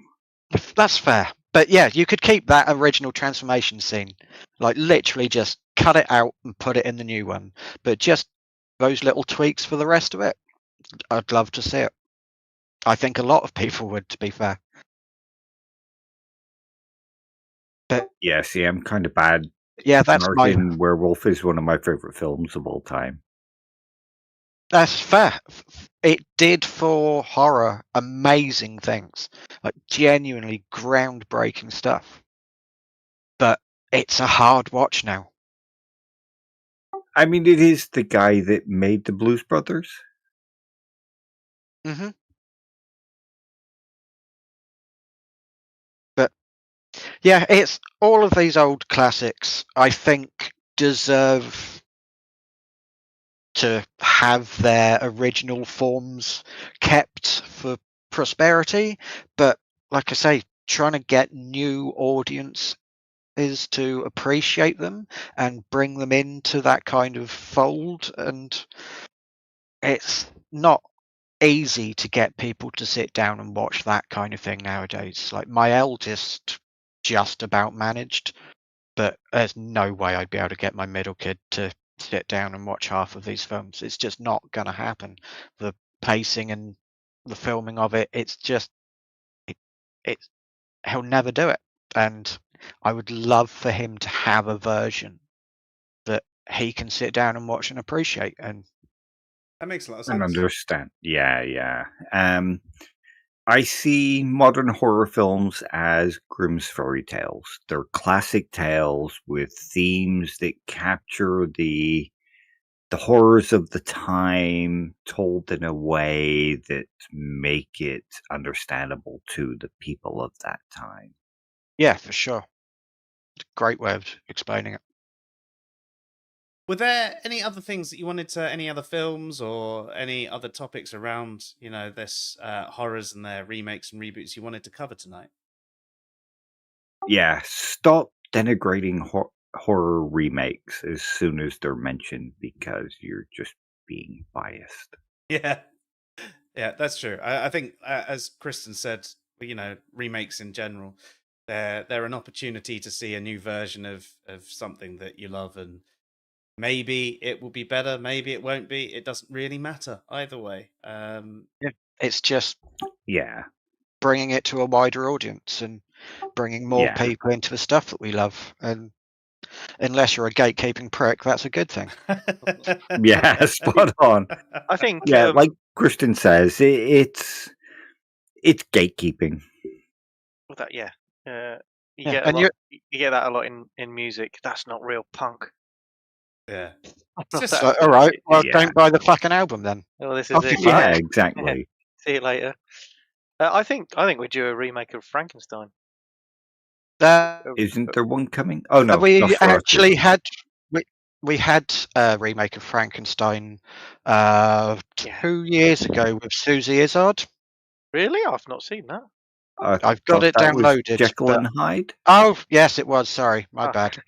That's fair. But yeah, you could keep that original transformation scene. Like, literally just cut it out and put it in the new one. But just those little tweaks for the rest of it, I'd love to see it. I think a lot of people would, to be fair. But Yeah, see, I'm kind of bad. yeah, that's American Werewolf is one of my favorite films of all time. That's fair. It did for horror amazing things, like genuinely groundbreaking stuff. But it's a hard watch now. I mean, it is the guy that made the Blues Brothers. Mm-hmm. But yeah, it's all of these old classics, I think, deserve to have their original forms kept for prosperity. But like I say, trying to get new audience is to appreciate them and bring them into that kind of fold, and it's not easy to get people to sit down and watch that kind of thing nowadays. Like, my eldest just about managed, but there's no way I'd be able to get my middle kid to sit down and watch half of these films. It's just not going to happen. The pacing and the filming of it, it's just he'll never do it. And I would love for him to have a version that he can sit down and watch and appreciate. And That makes a lot of And sense. understand. Yeah. I see modern horror films as Grimm's fairy tales. They're classic tales with themes that capture the horrors of the time, told in a way that make it understandable to the people of that time. yeah, for sure. It's a great way of explaining it. Were there any other things that you wanted to, any other films or any other topics around, this horrors and their remakes and reboots you wanted to cover tonight? Yeah, stop denigrating horror remakes as soon as they're mentioned because you're just being biased. Yeah, yeah, that's true. I think, as Kristen said, remakes in general, they're an opportunity to see a new version of something that you love, and maybe it will be better, maybe it won't be. It doesn't really matter either way. It's just Yeah. bringing it to a wider audience and bringing more Yeah. people into the stuff that we love. And unless you're a gatekeeping prick, that's a good thing. Yeah, spot on. I think Yeah, like Kristen says, it's gatekeeping. that you Yeah, get and you get that a lot in music. That's not real punk. Yeah. Not just that- like, all right, well, Yeah. don't buy the fucking album then. Oh, this is Off it. you Yeah, fuck. exactly. See you later. I think we're due a remake of Frankenstein. Isn't there one coming? Oh no, we Nosferatu. actually had we had a remake of Frankenstein 2 years ago with Susie Izzard. Really? I've not seen that. I've got thought it that was downloaded. Jekyll but- and Hyde. Oh, yes, it was. Sorry, my Oh. bad.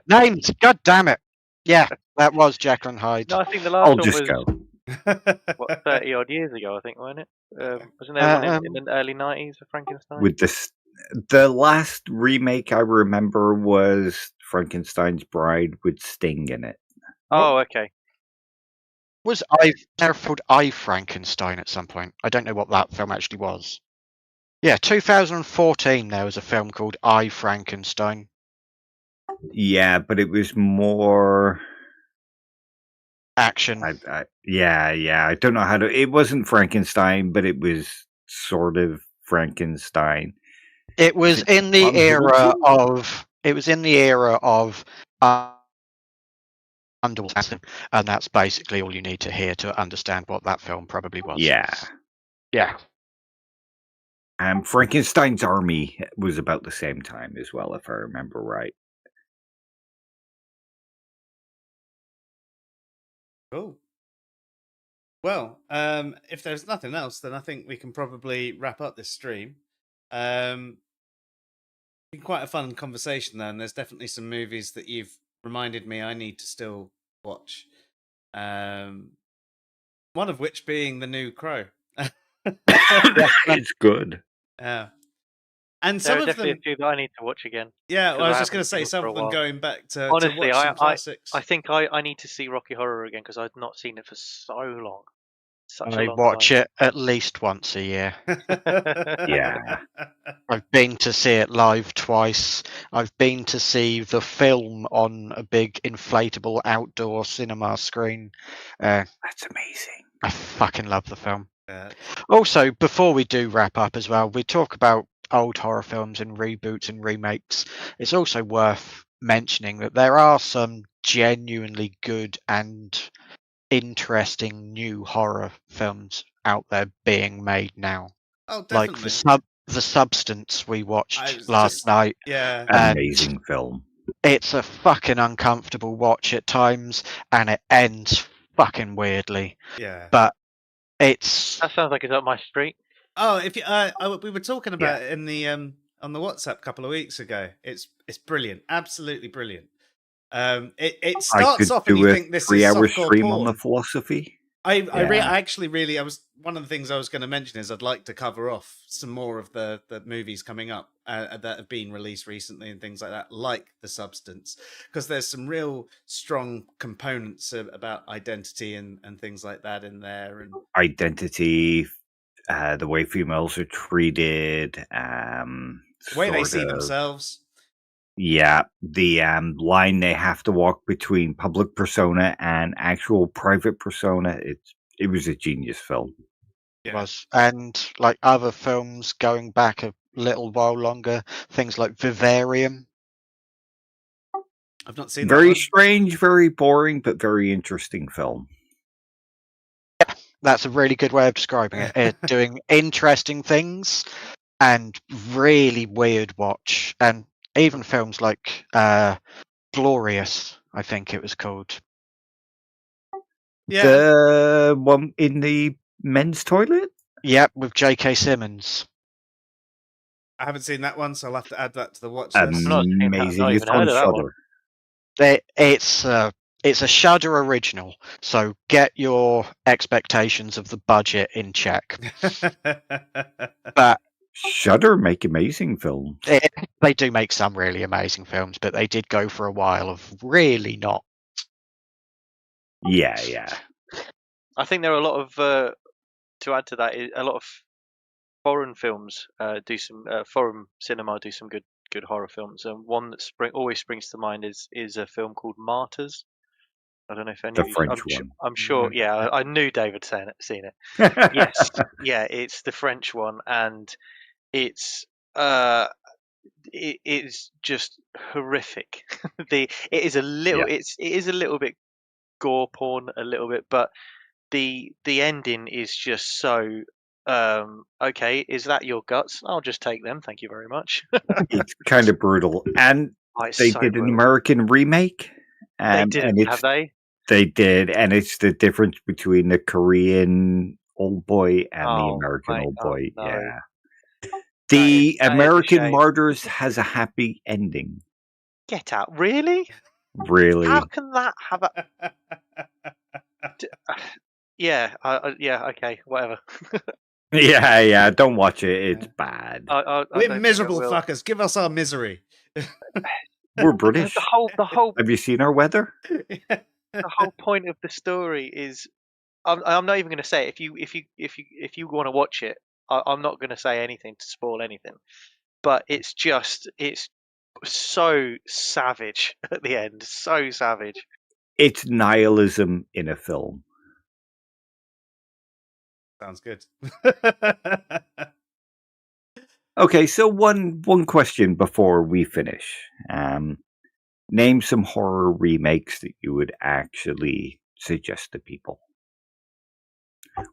Names. God damn it. Yeah, that was Jekyll and Hyde. No, I think the last I'll one just was go. 30 odd years ago. I think, wasn't it? Wasn't there one in the early 90s of Frankenstein? With this, the last remake I remember was Frankenstein's Bride with Sting in it. Oh, okay. Was called I Frankenstein at some point? I don't know what that film actually was. Yeah, 2014 there was a film called I Frankenstein. Yeah, but it was more Action. yeah. I don't know how to. It wasn't Frankenstein, but it was sort of Frankenstein. It was in the era of. It was in the era of. And that's basically all you need to hear to understand what that film probably was. Yeah. Yeah. Frankenstein's Army was about the same time as well, if I remember right. Cool. Well, if there's nothing else, then I think we can probably wrap up this stream. Been quite a fun conversation, though, and there's definitely some movies that you've reminded me I need to still watch. One of which being the new Crow. It's good. Yeah. And There some are of definitely them, a few that I need to watch again. yeah. Well, 'cause I was I just going to haven't seen say them some for a of them while. going back to Honestly, watch some classics. I think I need to see Rocky Horror again because I've not seen it for so long. Such a I long watch time. it at least once a year. Yeah. I've been to see it live twice. I've been to see the film on a big inflatable outdoor cinema screen. That's amazing. I fucking love the film. Yeah. Also, before we do wrap up as well, we talk about old horror films and reboots and remakes. It's also worth mentioning that there are some genuinely good and interesting new horror films out there being made now. Oh, Like definitely. the Substance we I watched was last just, night. yeah. And Amazing film. it's a fucking uncomfortable watch at times, and it ends fucking weirdly. Yeah. But it's That sounds like it's up my street. Oh, if you, we were talking about it in the on the WhatsApp a couple of weeks ago. It's brilliant, absolutely brilliant. It I starts could off and do you a think this is 3-hour softcore stream on the porn. philosophy. I Yeah. actually really, I was one of the things I was going to mention is I'd like to cover off some more of the movies coming up that have been released recently and things like that, like The Substance, because there's some real strong components about identity and things like that in there, and Identity, the way females are treated, the way they sort see of. themselves. Yeah, the line they have to walk between public persona and actual private persona. It was a genius film. Yeah. was. And like other films going back a little while longer, things like Vivarium. I've not seen that Very one. strange, very boring, but very interesting film. That's a really good way of describing it. It's doing interesting things and really weird watch. And even films like Glorious, I think it was called. Yeah, The one in the men's toilet? Yep, with J.K. Simmons. I haven't seen that one, so I'll have to add that to the watch list. I've not seen that. I've Amazing. not It's even on heard of that one. Shudder. It's a Shudder original, so get your expectations of the budget in check. But Shudder make amazing films. they do make some really amazing films, but they did go for a while of really not. Yeah. I think there are a lot of to add to that, a lot of foreign films do some foreign cinema do some good horror films. And one that always springs to mind is a film called Martyrs. I don't know if any The of you. French one. I'm sure. Mhm. Yeah, I knew David seen it. Yes, yeah, it's the French one, and it's it is just horrific. It is a little Yeah. it is a little bit gore porn, a little bit, but the ending is just so okay, is that your guts? I'll just take them, thank you very much. It's kind of brutal. And Oh, it's they so did an brutal. American remake. They And didn't, it's have they? They did, and it's the difference between the Korean old boy and the Oh, American mate, old oh boy. no. Yeah. That The is a American shame. Martyrs has a happy ending. Get out, really? Really? How can that have a yeah, yeah, okay, whatever. Yeah. Don't watch it. It's bad. I We're don't miserable think I will. fuckers. Give us our misery. We're British. The whole Have you seen our weather? the whole point of the story is I'm not even going to say it. If you want to watch it, I'm not going to say anything to spoil anything. But it's so savage at the end, so savage. It's nihilism in a film. Sounds good. Okay, so one question before we finish. Name some horror remakes that you would actually suggest to people.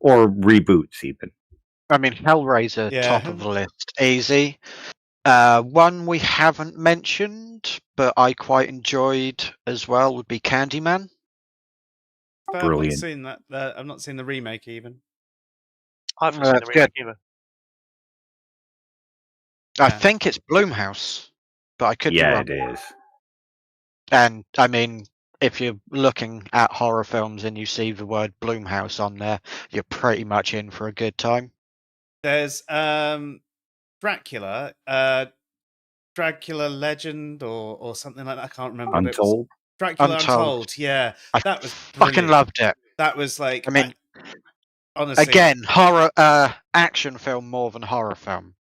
Or reboots, even. I mean, Hellraiser, Yeah. top of the list, easy. One we haven't mentioned, but I quite enjoyed as well, would be Candyman. I've not Brilliant. seen that. I've not seen the remake even. I haven't seen the That's good. remake either. I Yeah. think it's Blumhouse, but I could be Yeah, wrong. it is. And I mean, if you're looking at horror films and you see the word Blumhouse on there, you're pretty much in for a good time. There's Dracula, Dracula Legend or something like that. I can't remember. But it was Untold. Dracula Untold. Untold. Yeah, I that was fucking brilliant. loved it. That was like, I mean, honestly, again, horror, action film more than horror film.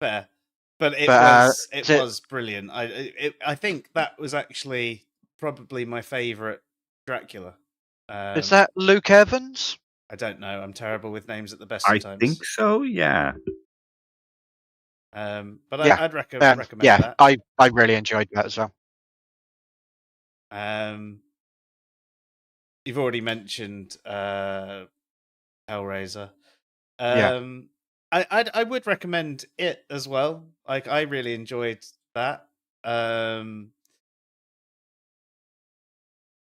fair, but it But, was brilliant. I think that was actually probably my favorite Dracula. Is that Luke Evans? I don't know. I'm terrible with names at the best I of times. think so. Yeah. But Yeah, I'd recommend yeah, that. I really enjoyed that as well. You've already mentioned Hellraiser. Yeah. I would recommend it as well. Like, I really enjoyed that.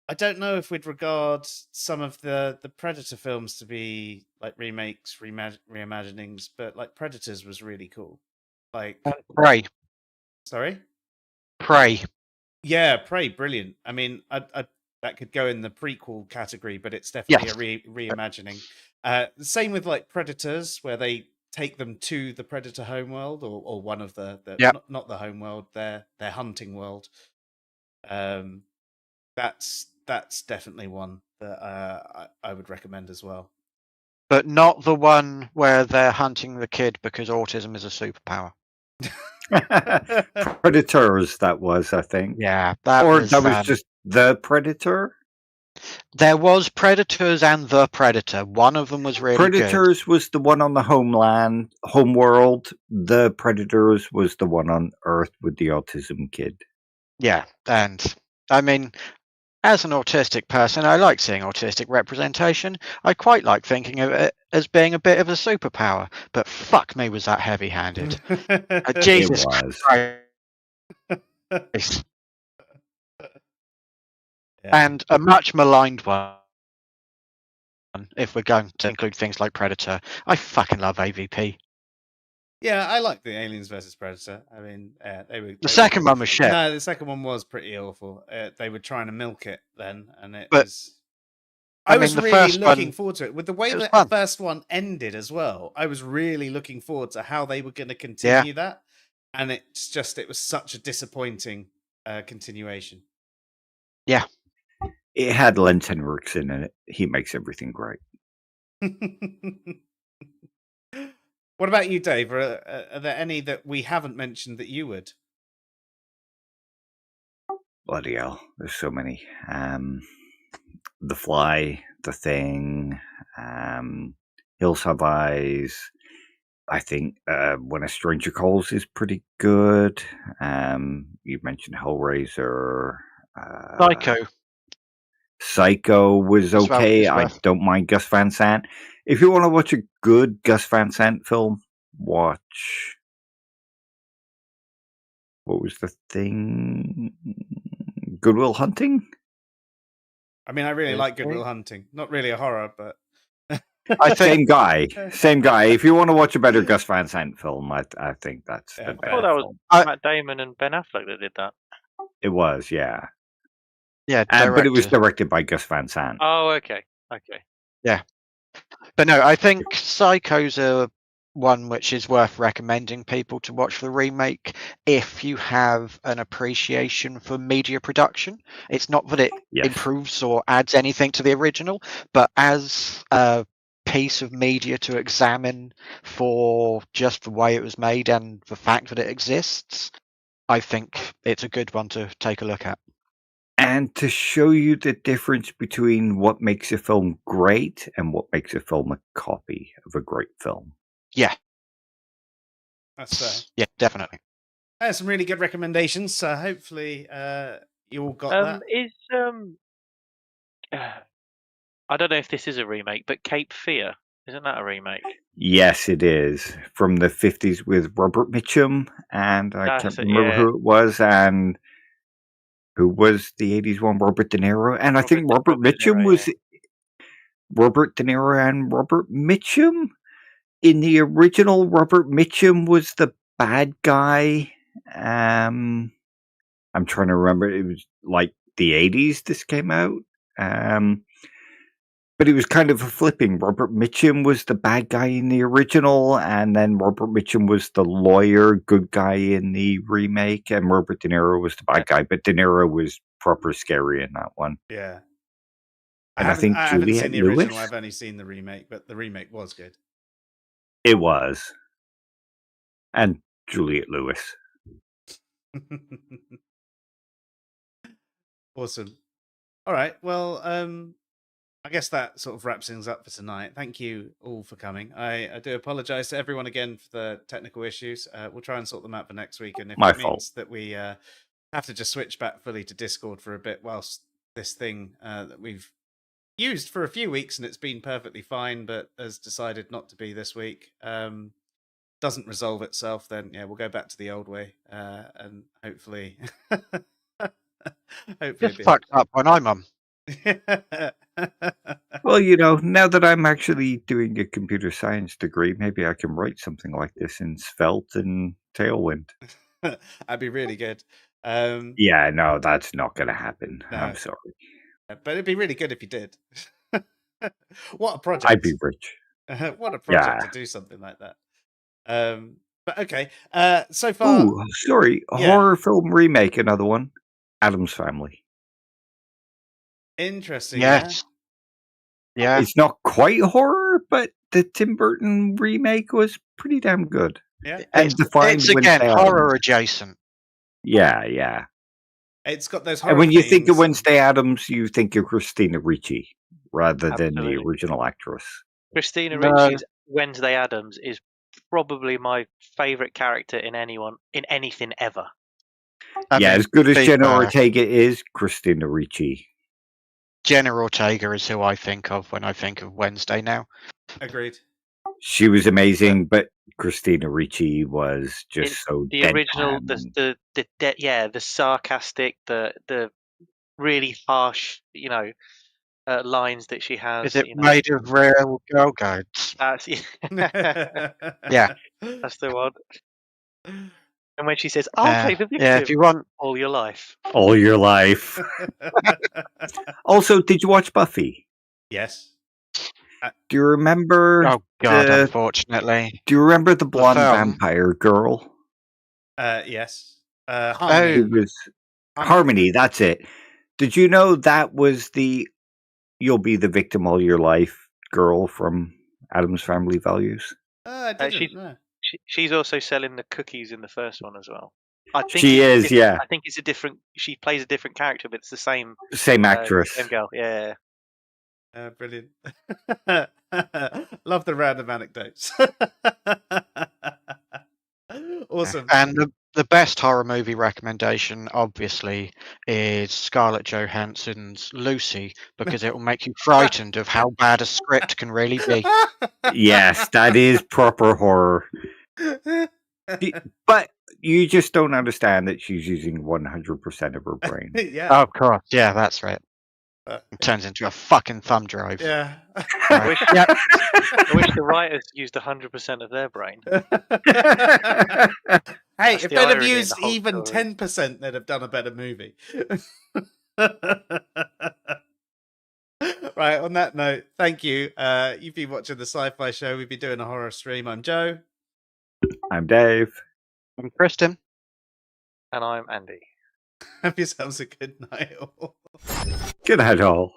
I don't know if we'd regard some of the Predator films to be like remakes, reimaginings, but like Predators was really cool. Like, Prey. sorry? Prey. Yeah, Prey, brilliant. I mean, I that could go in the prequel category, but it's definitely Yes. a reimagining. Same with like Predators, where they take them to the Predator homeworld, or one of the Yep. not the homeworld, their hunting world. That's definitely one that I would recommend as well. But not the one where they're hunting the kid because autism is a superpower. Predators, that was, I think. Yeah, that Or was that was just The Predator? There was Predators and The Predator. One of them was really good. Predators was the one on the homeworld. The Predators was the one on Earth with the autism kid. Yeah, and I mean, as an autistic person, I like seeing autistic representation. I quite like thinking of it as being a bit of a superpower, but fuck me, was that heavy-handed. Jesus It was. Christ. And a much maligned one, if we're going to include things like Predator. I fucking love AVP. Yeah, I like the Aliens versus Predator. I mean, The second one was shit. No, the second one was pretty awful. They were trying to milk it then, and it But, was. I was mean, the really first looking one, forward to it. With the way it was that fun. the first one ended as well, I was really looking forward to how they were going to continue that. And it was such a disappointing continuation. Yeah. It had Lance Henriksen in it. He makes everything great. What about you, Dave? Are there any that we haven't mentioned that you would? Bloody hell, there's so many. The Fly, The Thing, Hills Have Eyes. I think When a Stranger Calls is pretty good. You mentioned Hellraiser. Psycho was okay. I don't mind Gus Van Sant. If you want to watch a good Gus Van Sant film, watch. What was the thing? Good Will Hunting? I mean, I really like Good Will Hunting. Not really a horror, but Same guy. If you want to watch a better Gus Van Sant film, I think that's the better. I thought that was Matt Damon and Ben Affleck that did that. It was, yeah. Yeah, but it was directed by Gus Van Sant. Oh, okay. Yeah. But no, I think Psycho's a one which is worth recommending people to watch the remake if you have an appreciation for media production. It's not that it improves or adds anything to the original, but as a piece of media to examine for just the way it was made and the fact that it exists, I think it's a good one to take a look at. And to show you the difference between what makes a film great and what makes a film a copy of a great film. Yeah. That's fair. Yeah, definitely. There's some really good recommendations. So hopefully you all got that. I don't know if this is a remake, but Cape Fear, Isn't that a remake? Yes, it is. From the 50s with Robert Mitchum, and I That's can't it, remember yeah. who it was, and who was the 80s one? Robert De Niro. And I think Robert De Mitchum Niro, was Robert De Niro and Robert Mitchum. In the original, Robert Mitchum was the bad guy. I'm trying to remember. It was like the 80s this came out. But it was kind of a flipping. Robert Mitchum was the bad guy in the original, and then Robert Mitchum was the lawyer, good guy in the remake, and Robert De Niro was the bad guy. But De Niro was proper scary in that one. Yeah. And I think I haven't Juliette seen the Lewis. original. I've only seen the remake, but the remake was good. It was. And Juliette Lewis. Awesome. All right. Well, I guess that sort of wraps things up for tonight. Thank you all for coming. I do apologize to everyone again for the technical issues. We'll try and sort them out for next week. And if My it fault. means that we have to just switch back fully to Discord for a bit whilst this thing that we've used for a few weeks and it's been perfectly fine, but has decided not to be this week, doesn't resolve itself, then yeah, we'll go back to the old way and hopefully hopefully Just fucked up when I'm on. Well, now that I'm actually doing a computer science degree, maybe I can write something like this in Svelte and Tailwind. That'd be really good. Yeah, no, that's not going to happen. No. I'm sorry. But it'd be really good if you did. What a project. I'd be rich. What a project to do something like that. But okay. So far. Ooh, sorry. Yeah. Horror film remake, another one. Addams Family. Interesting. Yes. Yeah. It's not quite horror, but the Tim Burton remake was pretty damn good. Yeah. And defined It's again Wednesday horror Addams. adjacent. Yeah. It's got those horror And when you think of themes. Wednesday Addams, you think of Christina Ricci rather than the Absolutely. original actress. Christina No. Ricci's Wednesday Addams is probably my favourite character in anything ever. I mean, as good as be Jenna fair, Ortega is, Christina Ricci. Jenna Ortega is who I think of when I think of Wednesday now. Agreed. She was amazing, but Christina Ricci was just It's so the deadpan. original, the sarcastic, the really harsh, lines that she has. Is it made of real girl guides? That's Yeah. that's the one. And when she says, "I'll play the victim," Yeah, if you want all your life. All your life. Also, did you watch Buffy? Yes. Do you remember? Oh God, unfortunately. Do you remember the blonde film? vampire girl? Yes. Harmony. It was Harmony. That's it. Did you know that was the "You'll be the victim all your life" girl from Addams Family Values? I didn't know. She's also selling the cookies in the first one as well. I think She is, yeah. I think it's a different. She plays a different character, but it's the same actress. Same girl. Yeah. Brilliant. Love the random anecdotes. Awesome. And the best horror movie recommendation, obviously, is Scarlett Johansson's Lucy, because it will make you frightened of how bad a script can really be. Yes, that is proper horror. But you just don't understand that she's using 100% of her brain. Yeah. Oh, of course. Yeah, that's right. It turns into a fucking thumb drive. Yeah. I wish the writers used 100% of their brain. Hey, That's if the they'd have irony in used the whole even story. 10%, they'd have done a better movie. Right, on that note, thank you. You've been watching the Sci-Fi Show. We've been doing a horror stream. I'm Joe. I'm Dave. I'm Kristen. And I'm Andy. Have yourselves a good night all. Good night, all.